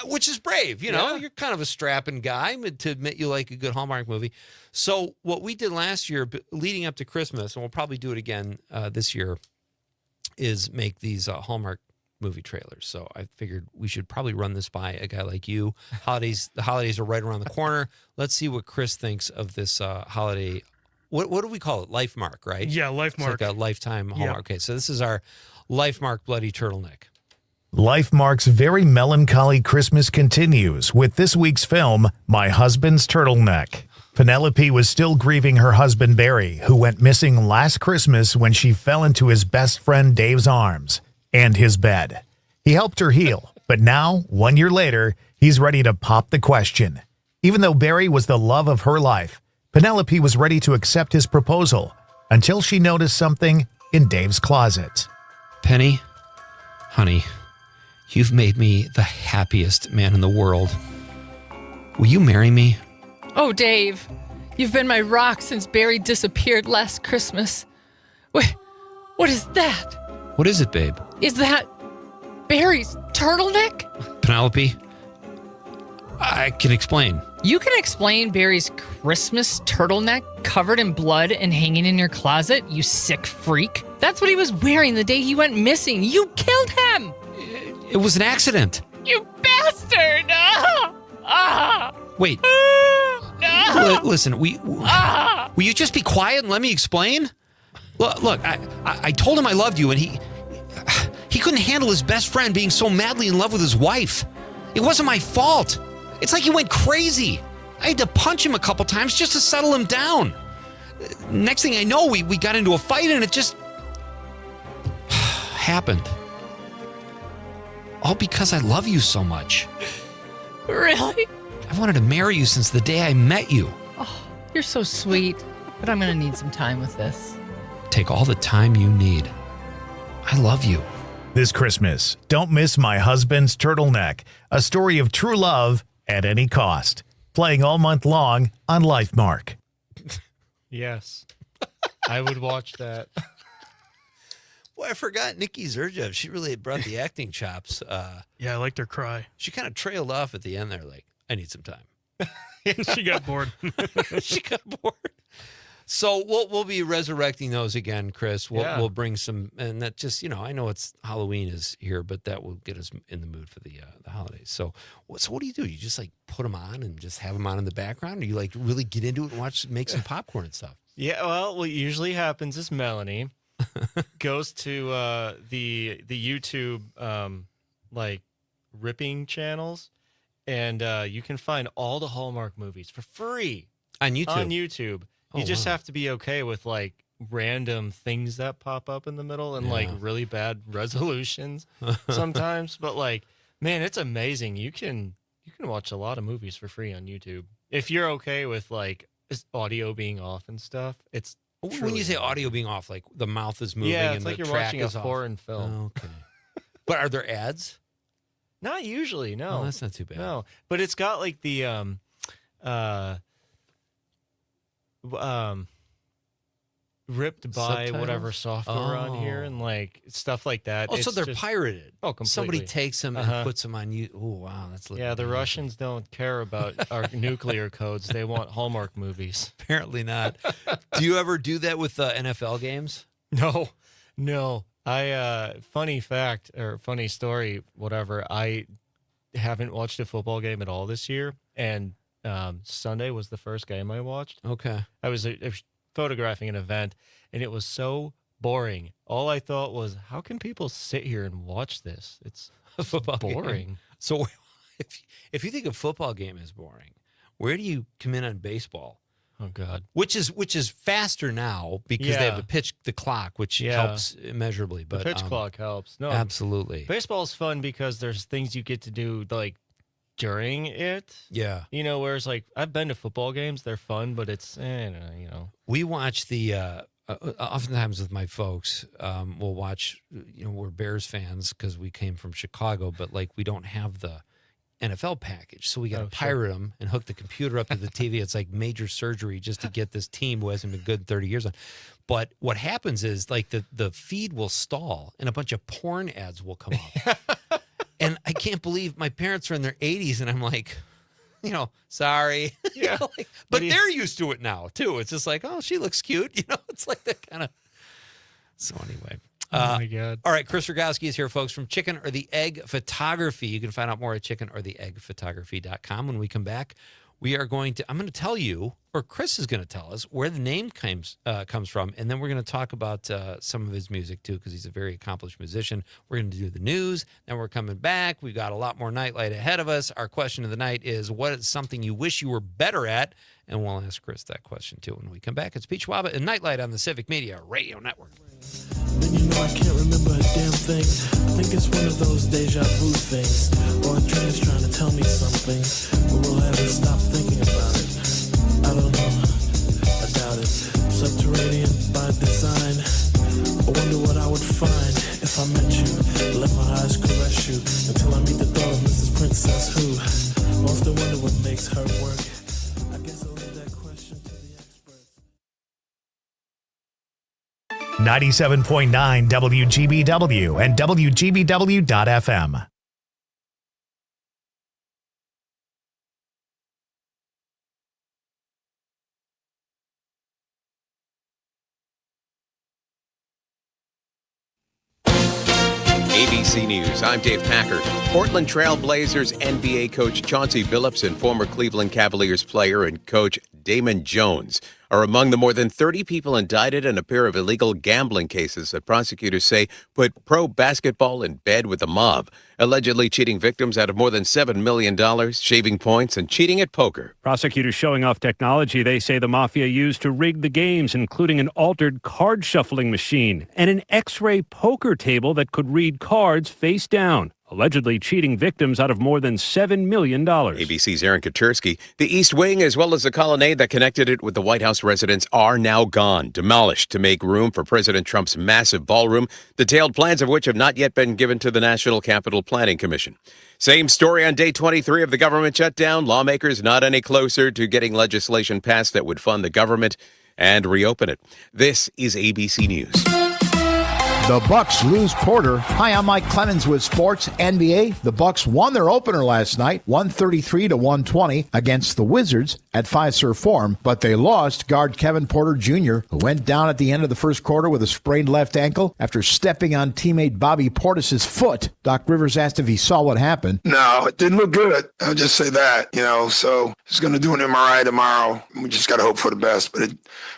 which is brave, Yeah. You're kind of a strapping guy to admit you like a good Hallmark movie. So what we did last year, leading up to Christmas, and we'll probably do it again this year, is make these Hallmark movie trailers. So I figured we should probably run this by a guy like you. The holidays are right around the corner. Let's see what Chris thinks of this holiday. What do we call it? Life Mark, right? Yeah, Life Mark. It's like a lifetime Hallmark. Yeah. Okay, so this is our Life Mark Bloody Turtleneck. Life Mark's very melancholy Christmas continues with this week's film, My Husband's Turtleneck. Penelope was still grieving her husband Barry, who went missing last Christmas when she fell into his best friend Dave's arms and his bed. He helped her heal, but now, 1 year later, he's ready to pop the question. Even though Barry was the love of her life, Penelope was ready to accept his proposal until she noticed something in Dave's closet. Penny, honey, you've made me the happiest man in the world. Will you marry me? Oh, Dave, you've been my rock since Barry disappeared last Christmas. Wait, what is that? What is it, babe? Is that Barry's turtleneck? Penelope, I can explain. You can explain Barry's Christmas turtleneck covered in blood and hanging in your closet, you sick freak. That's what he was wearing the day he went missing. You killed him! It was an accident. You bastard! Wait. Listen, will you just be quiet and let me explain? Look, I told him I loved you, and he couldn't handle his best friend being so madly in love with his wife. It wasn't my fault. It's like he went crazy. I had to punch him a couple times just to settle him down. Next thing I know, we got into a fight, and it just happened. All because I love you so much. Really? I wanted to marry you since the day I met you. Oh, you're so sweet, but I'm going to need some time with this. Take all the time you need. I love you. This Christmas, don't miss My Husband's Turtleneck, a story of true love at any cost. Playing all month long on Life Mark. Yes. I would watch that. Boy, I forgot Nikki Zerjev. She really brought the acting chops. Yeah, I liked her cry. She kind of trailed off at the end there, like, I need some time. She got bored. She got bored. So we'll be resurrecting those again, Chris. We'll bring some, and that just, I know it's Halloween is here, but that will get us in the mood for the holidays. So what do? You just like put them on and just have them on in the background, or you like really get into it and make some popcorn and stuff? Yeah, well, what usually happens is Melanie goes to the YouTube like ripping channels, and you can find all the Hallmark movies for free on YouTube. On YouTube, you just have to be okay with like random things that pop up in the middle and like really bad resolutions sometimes. But like, man, it's amazing. You can watch a lot of movies for free on YouTube if you're okay with like audio being off and stuff. It's when you say audio being off, like the mouth is moving, yeah, it's and like the you're track watching a is off. foreign film. Okay, but are there ads? Not usually, no. Oh, that's not too bad. No, but it's got like the ripped by Subtitles? whatever software on here and like stuff like that. Oh, so It's they're just- pirated. Oh, completely. Somebody takes them and puts them on you. Oh, wow, that's yeah. The Russians don't care about our nuclear codes. They want Hallmark movies. Apparently not. Do you ever do that with NFL games? No. I funny fact or funny story, whatever. I haven't watched a football game at all this year, and Sunday was the first game I watched. Okay. I was photographing an event, and it was so boring. All I thought was, how can people sit here and watch this? It's boring. Game. So if you think a football game is boring, where do you come in on baseball? Oh God. Which is faster now because they have the clock, which helps immeasurably. But the pitch clock helps. No, absolutely. Baseball's fun because there's things you get to do, like during it. Yeah. You know, whereas like I've been to football games, they're fun, but it's We watch the oftentimes with my folks, we'll watch. We're Bears fans because we came from Chicago, but like we don't have the NFL package, so we got to pirate them and hook the computer up to the TV. It's like major surgery just to get this team who hasn't been good in 30 years on. But what happens is like the feed will stall and a bunch of porn ads will come up. And I can't believe my parents are in their 80s and I'm like, sorry. Yeah. But they're used to it now too. It's just like, oh, she looks cute. It's like that kind of. So anyway. Oh my God. All right, Chris Rogowski is here, folks, from Chicken or the Egg Photography. You can find out more at chickenortheeggphotography.com. When we come back, I'm going to tell you, or Chris is going to tell us, where the name comes from, and then we're going to talk about some of his music, too, because he's a very accomplished musician. We're going to do the news, then we're coming back. We've got a lot more Nightlight ahead of us. Our question of the night is, what is something you wish you were better at? And we'll ask Chris that question, too, when we come back. It's Pete Schwaba and Nightlight on the Civic Media Radio Network. I can't remember a damn thing. I think it's one of those deja vu things. Or a dream is trying to tell me something, but will I ever stop thinking about it? I don't know. I doubt it. Subterranean by design. I wonder what I would find if I met you. Let my eyes caress you until I meet the thought of Mrs. Princess who. Often wonder what makes her work. I guess I'll leave that question to the experts. 97.9 WGBW and WGBW.FM. ABC News, I'm Dave Packer. Portland Trail Blazers NBA coach Chauncey Billups and former Cleveland Cavaliers player and coach Damon Jones are among the more than 30 people indicted in a pair of illegal gambling cases that prosecutors say put pro basketball in bed with the mob, allegedly cheating victims out of more than $7 million, shaving points, and cheating at poker. Prosecutors showing off technology they say the mafia used to rig the games, including an altered card shuffling machine and an X-ray poker table that could read cards face down, allegedly cheating victims out of more than $7 million. ABC's Aaron Katersky. The East Wing, as well as the colonnade that connected it with the White House residence, are now gone, demolished to make room for President Trump's massive ballroom, detailed plans of which have not yet been given to the National Capital Planning Commission. Same story on day 23 of the government shutdown. Lawmakers not any closer to getting legislation passed that would fund the government and reopen it. This is ABC News. The Bucks lose Porter. Hi, I'm Mike Clemens with Sports NBA. The Bucks won their opener last night, 133-120 against the Wizards at Fiserv Forum, but they lost guard Kevin Porter Jr., who went down at the end of the first quarter with a sprained left ankle after stepping on teammate Bobby Portis' foot. Doc Rivers asked if he saw what happened. No, it didn't look good. I'll just say that, so he's going to do an MRI tomorrow. We just got to hope for the best, but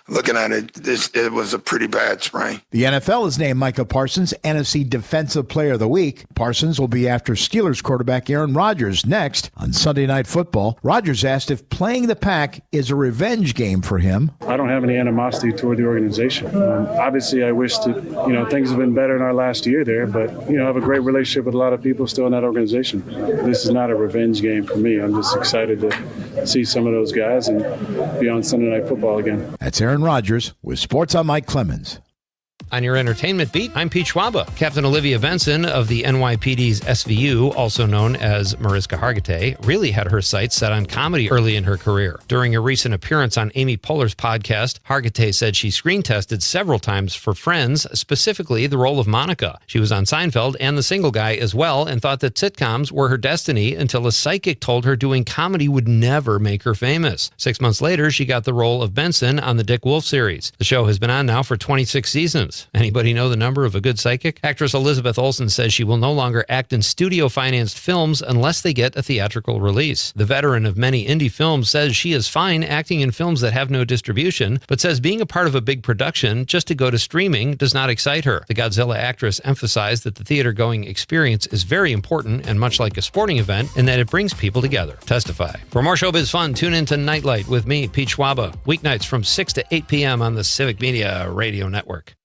looking at it, it was a pretty bad sprain. The NFL has named Micah Parsons NFC Defensive Player of the Week. Parsons will be after Steelers quarterback Aaron Rodgers next on Sunday Night Football. Rodgers asked if playing the Pack is a revenge game for him. I don't have any animosity toward the organization. Obviously, I wish that, things have been better in our last year there, but, I have a great relationship with a lot of people still in that organization. This is not a revenge game for me. I'm just excited to see some of those guys and be on Sunday Night Football again. That's Aaron Rodgers with Sports on Mike Clemens. On your entertainment beat, I'm Pete Schwaba. Captain Olivia Benson of the NYPD's SVU, also known as Mariska Hargitay, really had her sights set on comedy early in her career. During a recent appearance on Amy Poehler's podcast, Hargitay said she screen tested several times for Friends, specifically the role of Monica. She was on Seinfeld and The Single Guy as well, and thought that sitcoms were her destiny until a psychic told her doing comedy would never make her famous. 6 months later, she got the role of Benson on the Dick Wolf series. The show has been on now for 26 seasons. Anybody know the number of a good psychic? Actress Elizabeth Olsen says she will no longer act in studio-financed films unless they get a theatrical release. The veteran of many indie films says she is fine acting in films that have no distribution, but says being a part of a big production just to go to streaming does not excite her. The Godzilla actress emphasized that the theater-going experience is very important and much like a sporting event, and that it brings people together. Testify. For more showbiz fun, tune in to Nightlight with me, Pete Schwaba, weeknights from 6 to 8 p.m. on the Civic Media Radio Network.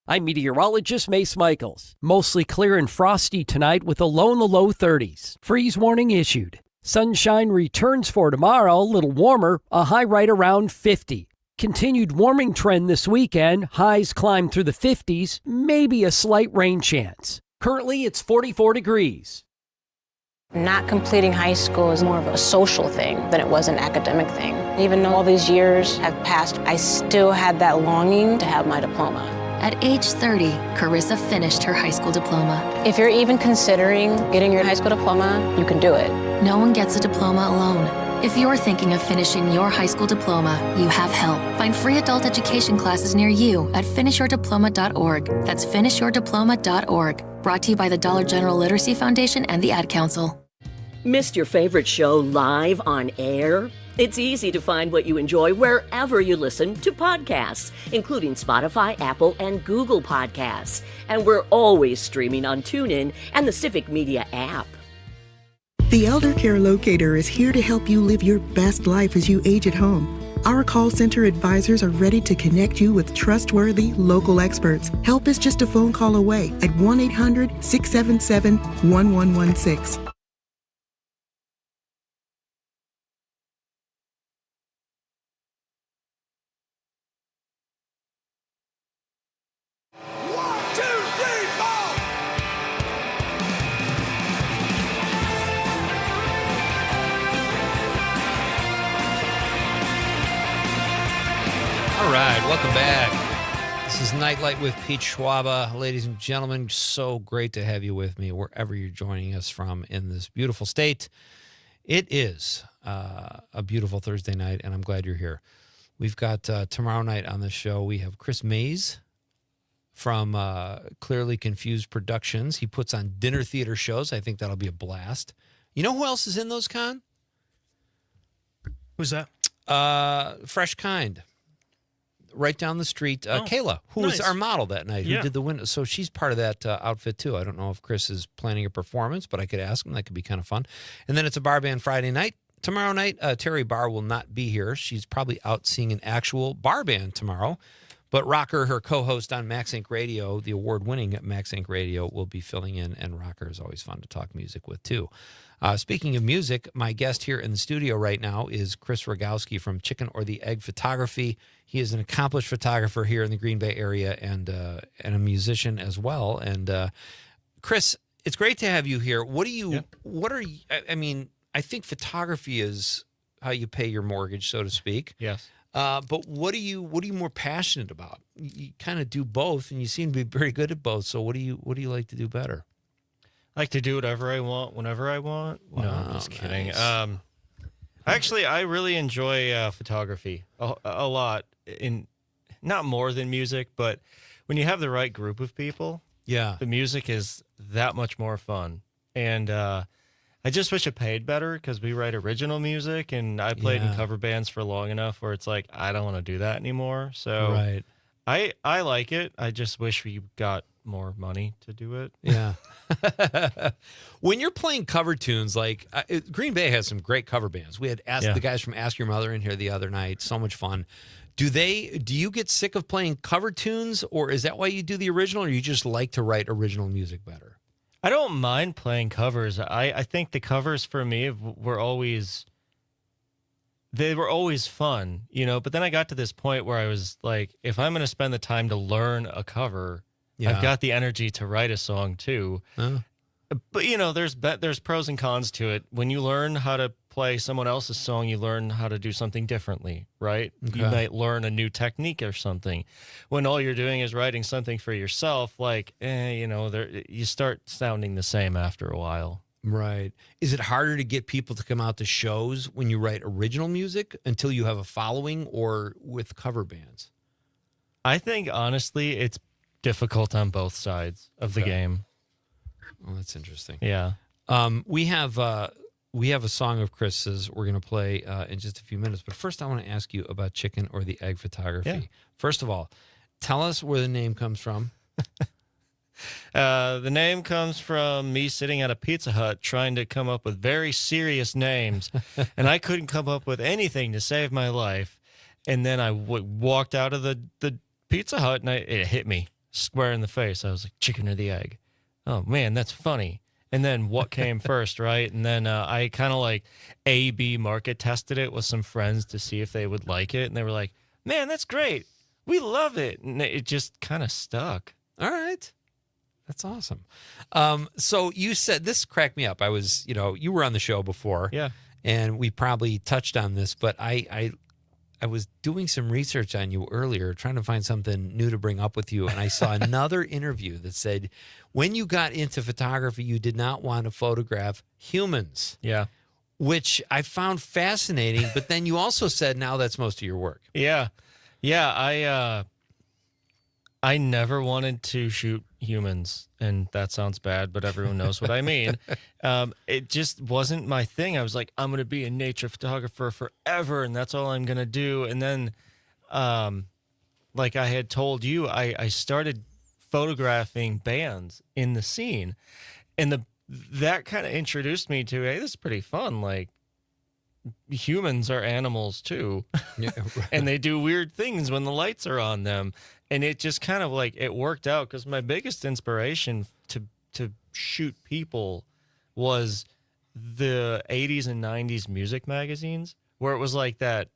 I'm meteorologist Mace Michaels. Mostly clear and frosty tonight with a low in the low 30s. Freeze warning issued. Sunshine returns for tomorrow, a little warmer, a high right around 50. Continued warming trend this weekend, highs climb through the 50s, maybe a slight rain chance. Currently, it's 44 degrees. Not completing high school is more of a social thing than it was an academic thing. Even though all these years have passed, I still had that longing to have my diploma. At age 30, Carissa finished her high school diploma. If you're even considering getting your high school diploma, you can do it. No one gets a diploma alone. If you're thinking of finishing your high school diploma, you have help. Find free adult education classes near you at finishyourdiploma.org. That's finishyourdiploma.org. Brought to you by the Dollar General Literacy Foundation and the Ad Council. Missed your favorite show live on air? It's easy to find what you enjoy wherever you listen to podcasts, including Spotify, Apple, and Google Podcasts. And we're always streaming on TuneIn and the Civic Media app. The Elder Care Locator is here to help you live your best life as you age at home. Our call center advisors are ready to connect you with trustworthy local experts. Help is just a phone call away at 1-800-677-1116. All right, welcome back. This is Nightlight with Pete Schwaba. Ladies and gentlemen, so great to have you with me wherever you're joining us from in this beautiful state. It is a beautiful Thursday night, and I'm glad you're here. We've got tomorrow night on the show, we have Chris Mays from Clearly Confused Productions. He puts on dinner theater shows. I think that'll be a blast. You know who else is in those, Con? Who's that? Fresh Kind. Right down the street, Kayla, who was our model that night, who did the window. So she's part of that outfit, too. I don't know if Chris is planning a performance, but I could ask him. That could be kind of fun. And then it's a bar band Friday night. Tomorrow night, Terry Barr will not be here. She's probably out seeing an actual bar band tomorrow. But Rocker, her co-host on Max Inc. Radio, the award-winning Max Inc. Radio, will be filling in. And Rocker is always fun to talk music with, too. Speaking of music, my guest here in the studio right now is Chris Rogowski from Chicken or the Egg Photography. He is an accomplished photographer here in the Green Bay area and a musician as well. And Chris, it's great to have you here. What are you, I mean, I think photography is how you pay your mortgage, so to speak. Yes. But what are you more passionate about? You kind of do both, and you seem to be very good at both. So what do you like to do better? I like to do whatever I want, whenever I want. Wow, no, I'm just kidding. nice. Actually, I really enjoy photography a lot. Not more than music, but when you have the right group of people, the music is that much more fun. And I just wish it paid better because we write original music, and I played in cover bands for long enough where it's like I don't want to do that anymore. So I like it. I just wish we got more money to do it. Yeah. When you're playing cover tunes, like Green Bay has some great cover bands. We had the guys from Ask Your Mother in here the other night. So much fun. Do you get sick of playing cover tunes, or is that why you do the original, or you just like to write original music better? I don't mind playing covers. I think the covers for me were always fun, but then I got to this point where I was like, if I'm going to spend the time to learn a cover, I've got the energy to write a song too. But there's pros and cons to it. When you learn how to play someone else's song, you learn how to do something differently, right? Okay. You might learn a new technique or something. When all you're doing is writing something for yourself, you start sounding the same after a while. Right. Is it harder to get people to come out to shows when you write original music until you have a following, or with cover bands? I think, honestly, it's difficult on both sides of the game. Well, that's interesting. Yeah. We have a song of Chris's we're going to play in just a few minutes. But first, I want to ask you about Chicken or the Egg Photography. Yeah. First of all, tell us where the name comes from. The name comes from me sitting at a Pizza Hut trying to come up with very serious names, and I couldn't come up with anything to save my life. And then I walked out of the Pizza Hut, and it hit me. square in the face. I was like, chicken or the egg? Oh man, that's funny. And then what came first, right? And then I kind of like A/B market tested it with some friends to see if they would like it. And they were like, man, that's great. We love it. And it just kind of stuck. All right. That's awesome. So you said, this cracked me up. I was, you were on the show before. Yeah. And we probably touched on this, but I was doing some research on you earlier, trying to find something new to bring up with you. And I saw another interview that said, when you got into photography, you did not want to photograph humans. Yeah. Which I found fascinating. But then you also said now that's most of your work. Yeah. Yeah. I never wanted to shoot humans, and that sounds bad, but everyone knows what I mean. It just wasn't my thing. I was like, I'm going to be a nature photographer forever, and that's all I'm going to do. And then, like I had told you, I started photographing bands in the scene, and that kind of introduced me to, hey, this is pretty fun. Like, humans are animals too. Yeah, right. And they do weird things when the lights are on them. And it just kind of like, it worked out, because my biggest inspiration to shoot people was the 80s and 90s music magazines, where it was like that,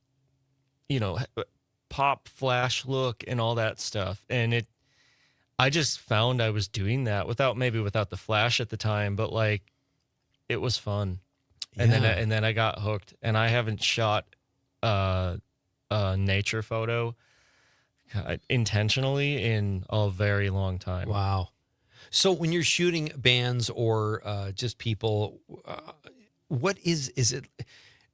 pop flash look and all that stuff. And I just found I was doing that without the flash at the time, but like, it was fun. And then I got hooked, and I haven't shot a nature photo intentionally in a very long time. Wow. So when you're shooting bands or just people, what is it?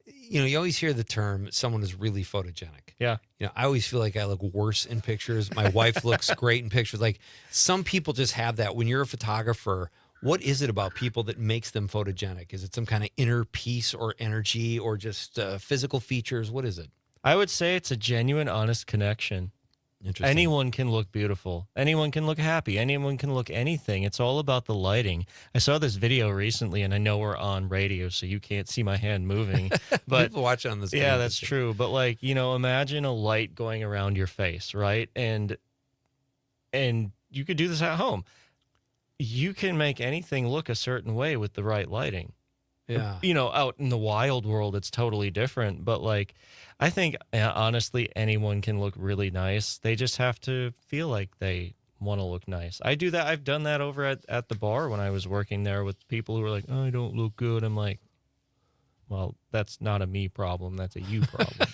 You always hear the term, someone is really photogenic. Yeah. I always feel like I look worse in pictures. My wife looks great in pictures. Like, some people just have that. When you're a photographer, what is it about people that makes them photogenic? Is it some kind of inner peace or energy, or just physical features? What is it? I would say it's a genuine, honest connection. Interesting. Anyone can look beautiful. Anyone can look happy. Anyone can look anything. It's all about the lighting. I saw this video recently, and I know we're on radio, so you can't see my hand moving. But people watch on this. Yeah, that's true. But like, imagine a light going around your face, right? And you could do this at home. You can make anything look a certain way with the right lighting. Yeah. Out in the wild world, it's totally different. But like, I think honestly, anyone can look really nice. They just have to feel like they want to look nice. I do that. I've done that over at the bar when I was working there with people who were like, oh, I don't look good. I'm like, well, that's not a me problem. That's a you problem.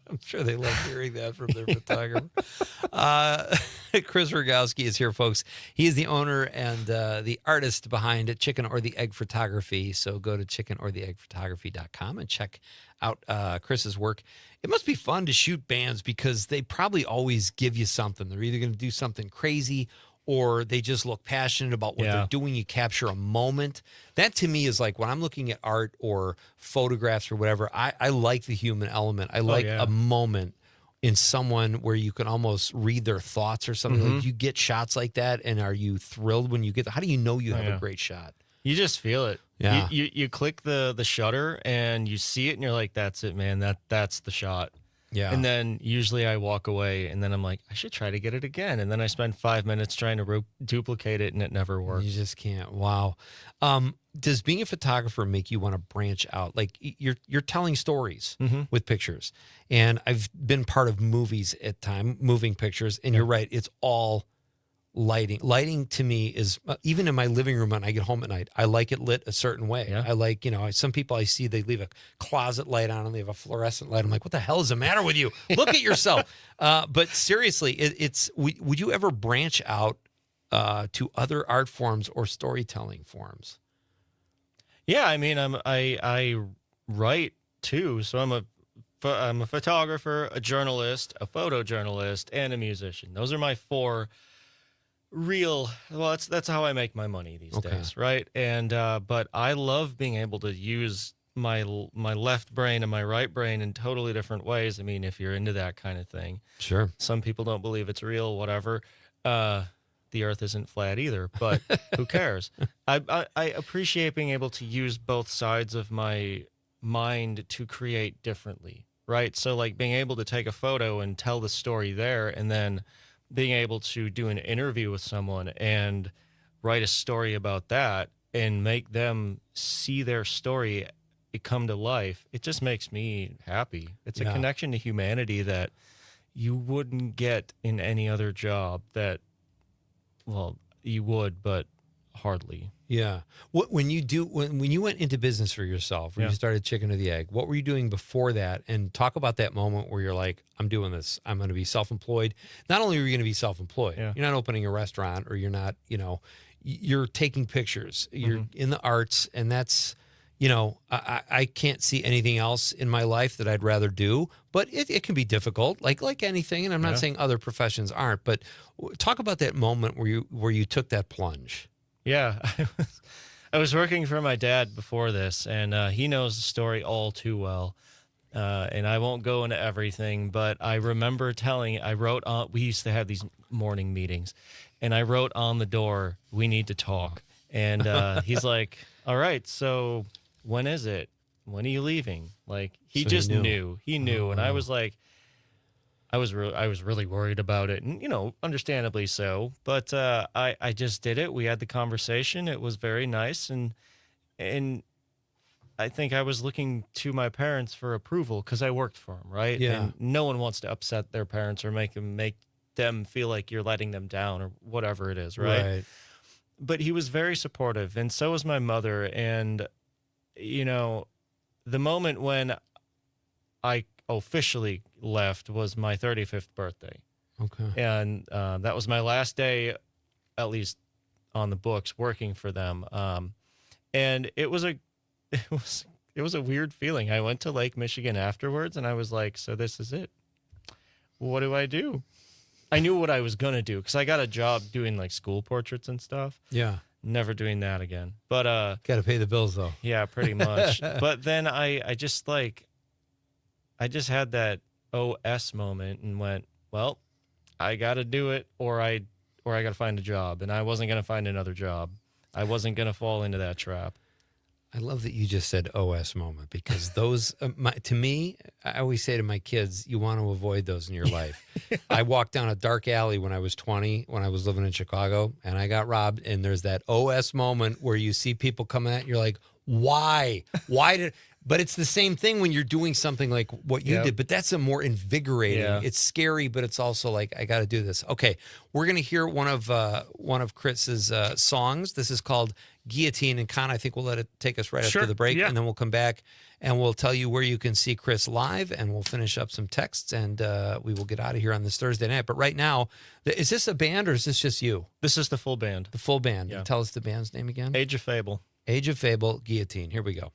I'm sure they love hearing that from their photographer. Chris Rogowski is here, folks. He is the owner and the artist behind Chicken or the Egg Photography. So go to chickenortheeggphotography.com and check out Chris's work. It must be fun to shoot bands, because they probably always give you something. They're either going to do something crazy, or they just look passionate about what they're doing. You capture a moment. That to me is like, when I'm looking at art or photographs or whatever, I like the human element. I like a moment in someone where you can almost read their thoughts or something. Mm-hmm. Like, you get shots like that, and are you thrilled when you get? How do you know you have a great shot? You just feel it. Yeah. You click the shutter and you see it, and you're like, that's it, man. That's the shot. Yeah. And then usually I walk away, and then I'm like, I should try to get it again. And then I spend 5 minutes trying to duplicate it, and it never works. You just can't. Wow. Does being a photographer make you want to branch out? Like, you're telling stories with pictures, and I've been part of movies at time, moving pictures, and you're right. It's all lighting. Lighting to me is, even in my living room when I get home at night, I like it lit a certain way. Yeah. I like, some people I see, they leave a closet light on and they have a fluorescent light. I'm like, what the hell is the matter with you? Look at yourself. But seriously, would you ever branch out to other art forms or storytelling forms? Yeah, I mean, I write too, so I'm a photographer, a journalist, a photojournalist, and a musician. Those are my four real. Well, that's how I make my money these days, right? And but I love being able to use my left brain and my right brain in totally different ways. I mean, if you're into that kind of thing, sure. Some people don't believe it's real, whatever. The earth isn't flat either, but who cares? I appreciate being able to use both sides of my mind to create differently, right? So like being able to take a photo and tell the story there, and then being able to do an interview with someone and write a story about that and make them see their story come to life, it just makes me happy. It's a connection to humanity that you wouldn't get in any other job that, well, you would, but hardly. Yeah. When you went into business for yourself, when you started Chicken or the Egg, what were you doing before that? And talk about that moment where you're like, I'm doing this. I'm going to be self-employed. Not only are you going to be self-employed, you're not opening a restaurant, or you're not, you're taking pictures. You're in the arts, and that's, I can't see anything else in my life that I'd rather do, but it can be difficult, like anything. And I'm not saying other professions aren't, but talk about that moment where you took that plunge. Yeah, I was working for my dad before this, and he knows the story all too well. And I won't go into everything, but I remember we used to have these morning meetings, and I wrote on the door, "We need to talk." And he's like, "All right, so when is it? When are you leaving?" Like, he just knew. He knew. And I was like, I was really worried about it, and understandably so. But I just did it. We had the conversation. It was very nice, and I think I was looking to my parents for approval because I worked for them, right? Yeah. And no one wants to upset their parents or make them feel like you're letting them down or whatever it is, right? But he was very supportive, and so was my mother. And the moment when I officially left was my 35th birthday. Okay. And that was my last day, at least on the books, working for them. And it was a weird feeling. I went to Lake Michigan afterwards, and I was like, so this is it. What do I do? I knew what I was going to do because I got a job doing like school portraits and stuff. Yeah. Never doing that again. But got to pay the bills though. Yeah, pretty much. But then I just had that OS moment and went, well, I got to do it, or I got to find a job. And I wasn't going to find another job. I wasn't going to fall into that trap. I love that you just said OS moment, because those, to me, I always say to my kids, you want to avoid those in your life. I walked down a dark alley when I was 20, when I was living in Chicago, and I got robbed. And there's that OS moment where you see people coming at you, you're like, why? But it's the same thing when you're doing something like what you did, but that's a more invigorating. Yeah. It's scary, but it's also like, I got to do this. Okay, we're going to hear one of Chris's songs. This is called Guillotine. And Con, I think we'll let it take us right after the break, and then we'll come back and we'll tell you where you can see Chris live, and we'll finish up some texts, and we will get out of here on this Thursday night. But right now, is this a band or is this just you? This is the full band. The full band. Yeah. And tell us the band's name again. Age of Fable. Age of Fable, Guillotine. Here we go.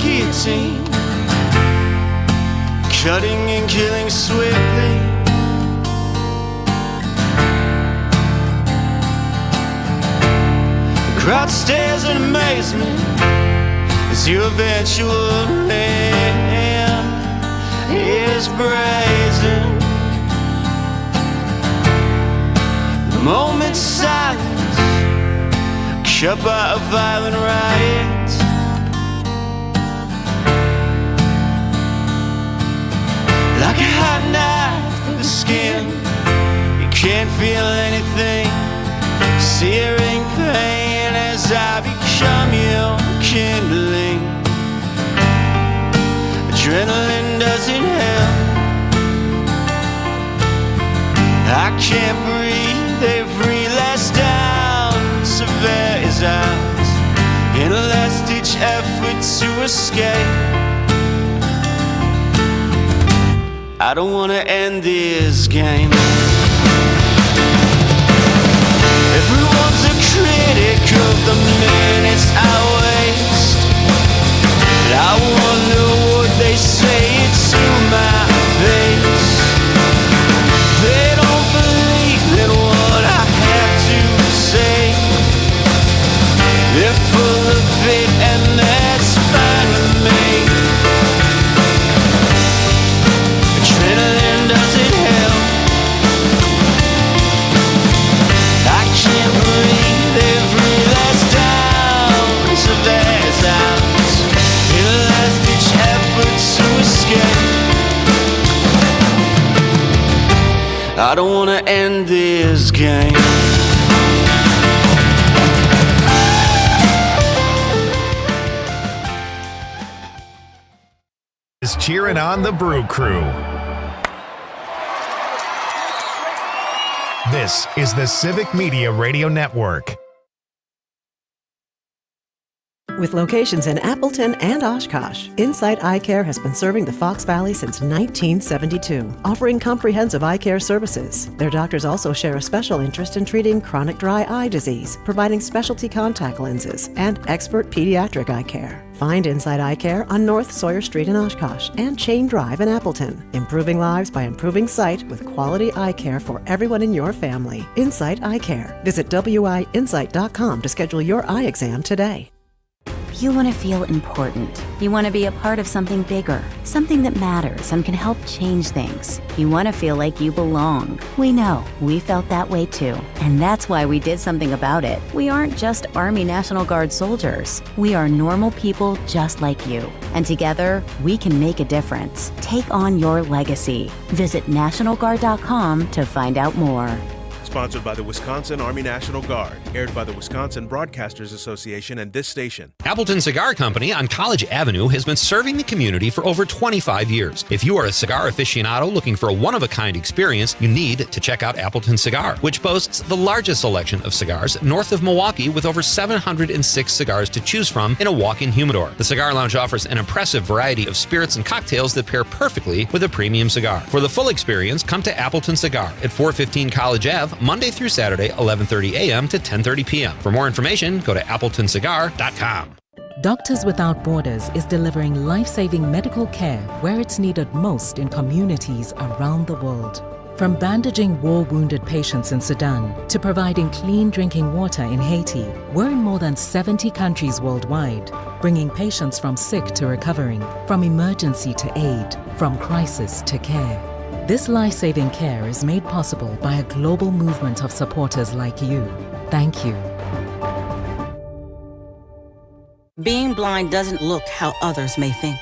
Guillotine, cutting and killing swiftly. The crowd stares in amazement as your eventual end is brazen. The moment's silence, shut by a violent riot. Like a hot knife through the skin, you can't feel anything. Searing pain as I become your kindling. Adrenaline doesn't help. I can't breathe, every last ounce of air is out in a last-ditch effort to escape. I don't want to end this game. Everyone's a critic of the minutes I waste. I wonder what they say to my face. They don't believe in what I have to say. They're full of it I don't wanna end this game. Is cheering on the Brew Crew. This is the Civic Media Radio Network. With locations in Appleton and Oshkosh, Insight Eye Care has been serving the Fox Valley since 1972, offering comprehensive eye care services. Their doctors also share a special interest in treating chronic dry eye disease, providing specialty contact lenses, and expert pediatric eye care. Find Insight Eye Care on North Sawyer Street in Oshkosh and Chain Drive in Appleton. Improving lives by improving sight with quality eye care for everyone in your family. Insight Eye Care. Visit wiinsight.com to schedule your eye exam today. You want to feel important. You want to be a part of something bigger, something that matters and can help change things. You want to feel like you belong. We know. We felt that way too. And that's why we did something about it. We aren't just Army National Guard soldiers. We are normal people just like you. And together, we can make a difference. Take on your legacy. Visit NationalGuard.com to find out more. Sponsored by the Wisconsin Army National Guard. Aired by the Wisconsin Broadcasters Association and this station. Appleton Cigar Company on College Avenue has been serving the community for over 25 years. If you are a cigar aficionado looking for a one-of-a-kind experience, you need to check out Appleton Cigar, which boasts the largest selection of cigars north of Milwaukee with over 706 cigars to choose from in a walk-in humidor. The Cigar Lounge offers an impressive variety of spirits and cocktails that pair perfectly with a premium cigar. For the full experience, come to Appleton Cigar at 415 College Ave, Monday through Saturday, 11:30 a.m. to 10:30 p.m. For more information, go to appletoncigar.com. Doctors Without Borders is delivering life-saving medical care where it's needed most in communities around the world. From bandaging war-wounded patients in Sudan to providing clean drinking water in Haiti, we're in more than 70 countries worldwide, bringing patients from sick to recovering, from emergency to aid, from crisis to care. This life-saving care is made possible by a global movement of supporters like you. Thank you. Being blind doesn't look how others may think.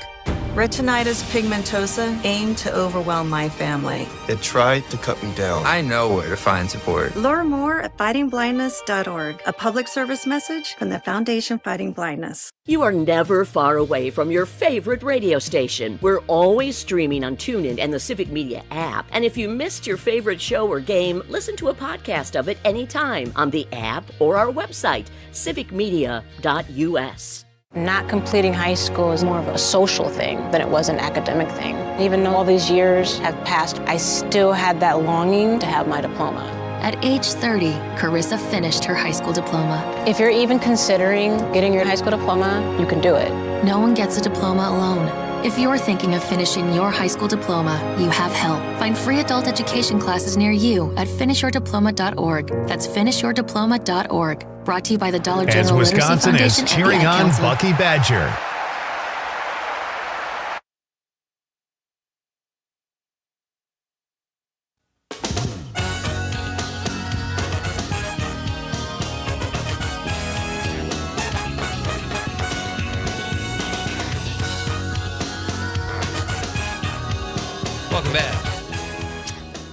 Retinitis pigmentosa aimed to overwhelm my family. It tried to cut me down. I know where to find support. Learn more at fightingblindness.org, a public service message from the Foundation Fighting Blindness. You are never far away from your favorite radio station. We're always streaming on TuneIn and the Civic Media app. And if you missed your favorite show or game, listen to a podcast of it anytime on the app or our website, civicmedia.us. Not completing high school is more of a social thing than it was an academic thing. Even though all these years have passed, I still had that longing to have my diploma. At age 30, Carissa finished her high school diploma. If you're even considering getting your high school diploma, you can do it. No one gets a diploma alone. If you're thinking of finishing your high school diploma, you have help. Find free adult education classes near you at finishyourdiploma.org. That's finishyourdiploma.org. Brought to you by the Dollar As General Literacy Wisconsin is Foundation cheering and the Ad on Council. Bucky Badger. Welcome back.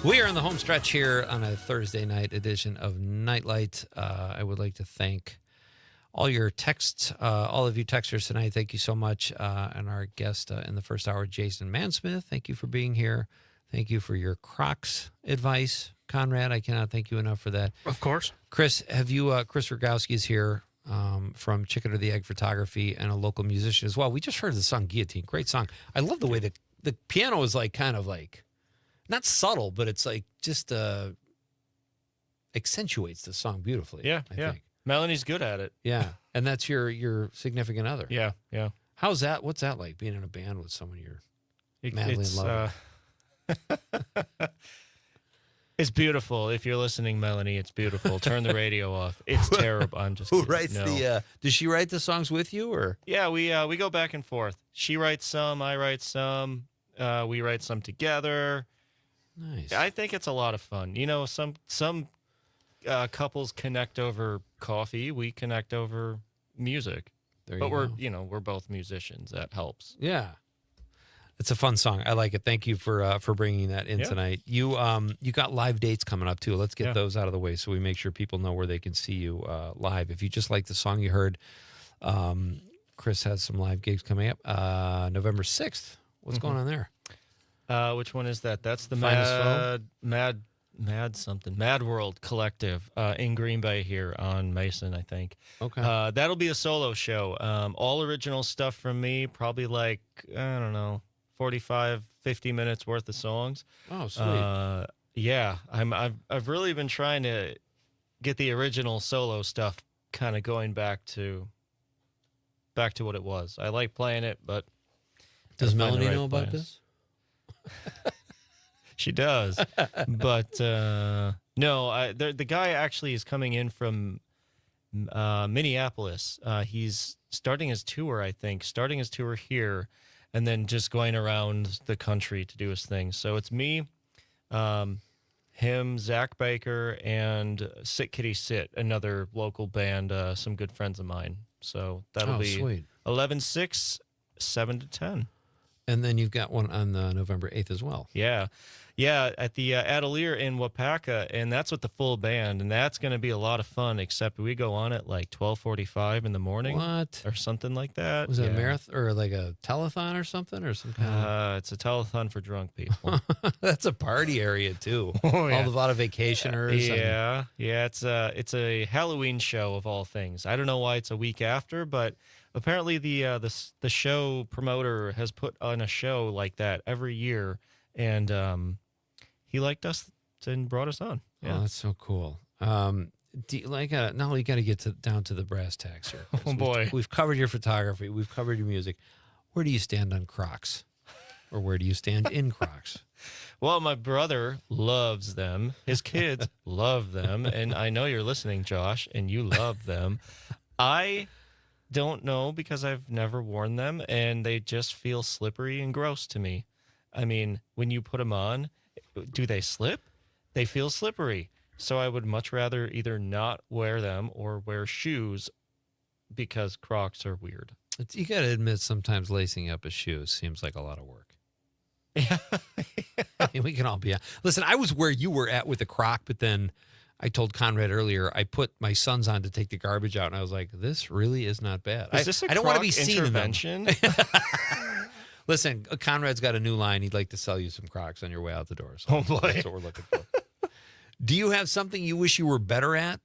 We are in the home stretch here on a Thursday night edition of Night Lite. I would like to thank all your texts, all of you texters tonight. Thank you so much. And our guest in the first hour, Jason Mansmith. Thank you for being here. Thank you for your Crocs advice, Conrad. I cannot thank you enough for that. Of course. Chris, have you? Chris Rogowski is here from Chicken or the Egg Photography and a local musician as well. We just heard the song Guillotine. Great song. I love the way that the piano is like kind of like not subtle, but it's like just accentuates the song beautifully. Yeah, I yeah. think. Melanie's good at it. Yeah, and that's your significant other. Yeah, yeah. How's that? What's that like being in a band with someone you're madly in love with? It's beautiful. If you're listening, Melanie, it's beautiful. Turn the radio off. It's terrible. I'm just Who kidding. writes No. the? Does she write the songs with you, or? Yeah, we go back and forth. She writes some, I write some. We write some together. Nice. I think it's a lot of fun. You know, some couples connect over coffee. We connect over music. There but you we're go. we're both musicians. That helps. Yeah. It's a fun song. I like it. Thank you for bringing that in tonight. You got live dates coming up too. Let's get those out of the way so we make sure people know where they can see you live. If you just like the song you heard, Chris has some live gigs coming up. November 6th. What's going on there? Which one is that? That's the Finest Mad World Collective in Green Bay here on Mason, I think. Okay. That'll be a solo show. All original stuff from me, probably like, I don't know, 45, 50 minutes worth of songs. Oh, sweet. Yeah, I've really been trying to get the original solo stuff kind of going back to what it was. I like playing it, but does Melanie know about this? She does, but no. The guy actually is coming in from Minneapolis. He's starting his tour, I think. Starting his tour here, and then just going around the country to do his thing. So it's me, him, Zach Baker, and Sit Kitty Sit, another local band, some good friends of mine. So that'll be sweet. 11/6, 7 to 10. And then you've got one on November 8th as well. Yeah, at the Atelier in Wapaka, and that's with the full band, and that's going to be a lot of fun, except we go on at like 12:45 in the morning. What? Or something like that. Was it a marathon or like a telethon or something or some kind of... It's a telethon for drunk people. That's a party area too. Oh, yeah. A lot of vacationers. Yeah. It's a Halloween show of all things. I don't know why it's a week after, but apparently the show promoter has put on a show like that every year, and he liked us and brought us on. Yeah. Oh, that's so cool. Do you, now you got to get down to the brass tacks here. Oh boy, we've covered your photography, we've covered your music. Where do you stand on Crocs, or where do you stand in Crocs? Well, my brother loves them. His kids love them, and I know you're listening, Josh, and you love them. I don't know because I've never worn them, and they just feel slippery and gross to me. I mean, when you put them on, do they slip? They feel slippery. So I would much rather either not wear them or wear shoes because Crocs are weird. You got to admit, sometimes lacing up a shoe seems like a lot of work. Yeah. I mean, we can all be. Listen, I was where you were at with the Croc, but then I told Conrad earlier, I put my sons on to take the garbage out, and I was like, this really is not bad. Is this a I don't want to Croc be seen intervention? in them. Listen, Conrad's got a new line. He'd like to sell you some Crocs on your way out the door. So oh, boy. That's what we're looking for. Do you have something you wish you were better at?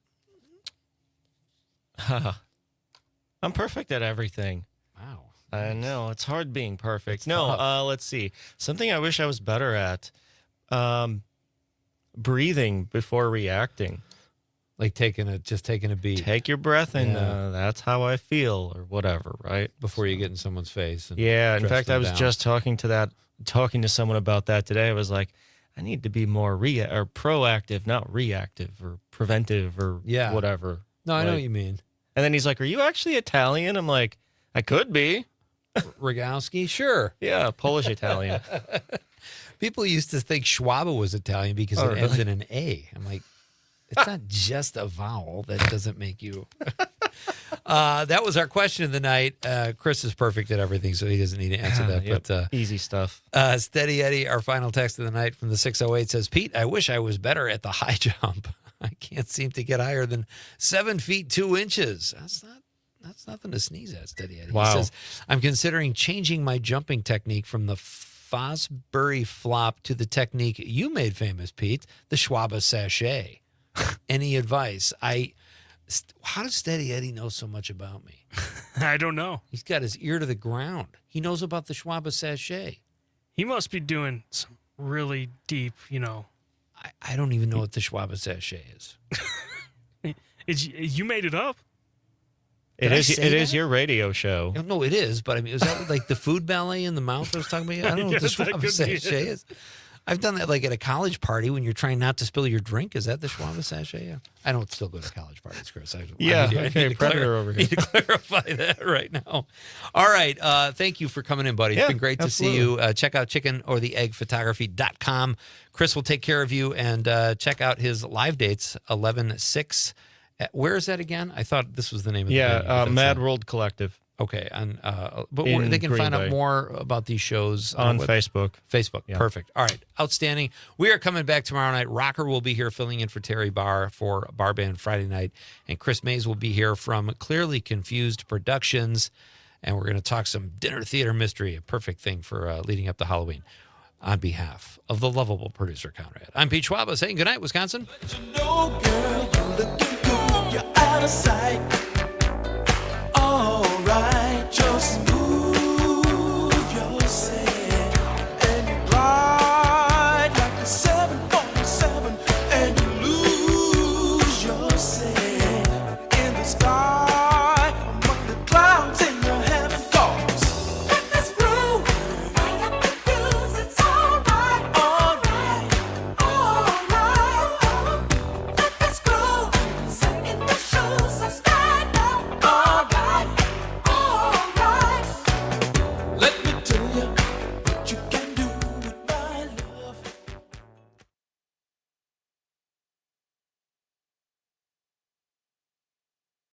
I'm perfect at everything. Wow. I know. It's hard being perfect. It's No, tough. let's see. Something I wish I was better at. Breathing before reacting. Like just taking a beat. Take your breath in. That's how I feel, or whatever, right? Before you get in someone's face. And Yeah. In dress fact, them I was down. just talking to someone about that today. I was like, I need to be more proactive, not reactive, or preventive, or whatever. No, I know what you mean. And then he's like, "Are you actually Italian?" I'm like, "I could be." Rogowski? Sure. Yeah, Polish Italian. People used to think Schwaba was Italian because it ends in an A. I'm like, it's not just a vowel. That doesn't make you. That was our question of the night. Chris is perfect at everything, so he doesn't need to answer that. Yep, But easy stuff. Steady Eddie, our final text of the night from the 608 says, Pete, I wish I was better at the high jump. I can't seem to get higher than 7 feet 2 inches. That's nothing to sneeze at, Steady Eddie. Wow. He says, I'm considering changing my jumping technique from the Fosbury flop to the technique you made famous, Pete, the Schwaba sachet. Any advice? How does Steady Eddie know so much about me? I don't know. He's got his ear to the ground. He knows about the Schwaba sachet. He must be doing some really deep, I don't even know what the Schwaba sachet is. You made it up? It is your radio show. No, it is, but I mean, is that like the food ballet in the mouth I was talking about? I don't know what the Yes, that Schwaba could be sachet it. is. I've done that like at a college party when you're trying not to spill your drink. Is that the Schwaba sachet? Yeah. I don't still go to college parties, Chris. I need to Predator over here. need to clarify that right now. All right. Thank you for coming in, buddy. It's Yeah, been great to see you. Check out chickenoretheeggphotography.com. Chris will take care of you, and check out his live dates, 11/6. Where is that again? I thought this was the name of the venue. Yeah, Mad World Collective. Okay, and but In they can Green find Bay. out more about these shows On Facebook. Facebook, Yeah. perfect. All right, outstanding. We are coming back tomorrow night. Rocker will be here filling in for Terry Barr for Bar Band Friday night, and Chris Mays will be here from Clearly Confused Productions, and we're going to talk some dinner theater mystery, a perfect thing for leading up to Halloween. On behalf of the lovable producer Conrad, I'm Pete Schwaba saying good night, Wisconsin. Girl, you're looking good, you're out of sight.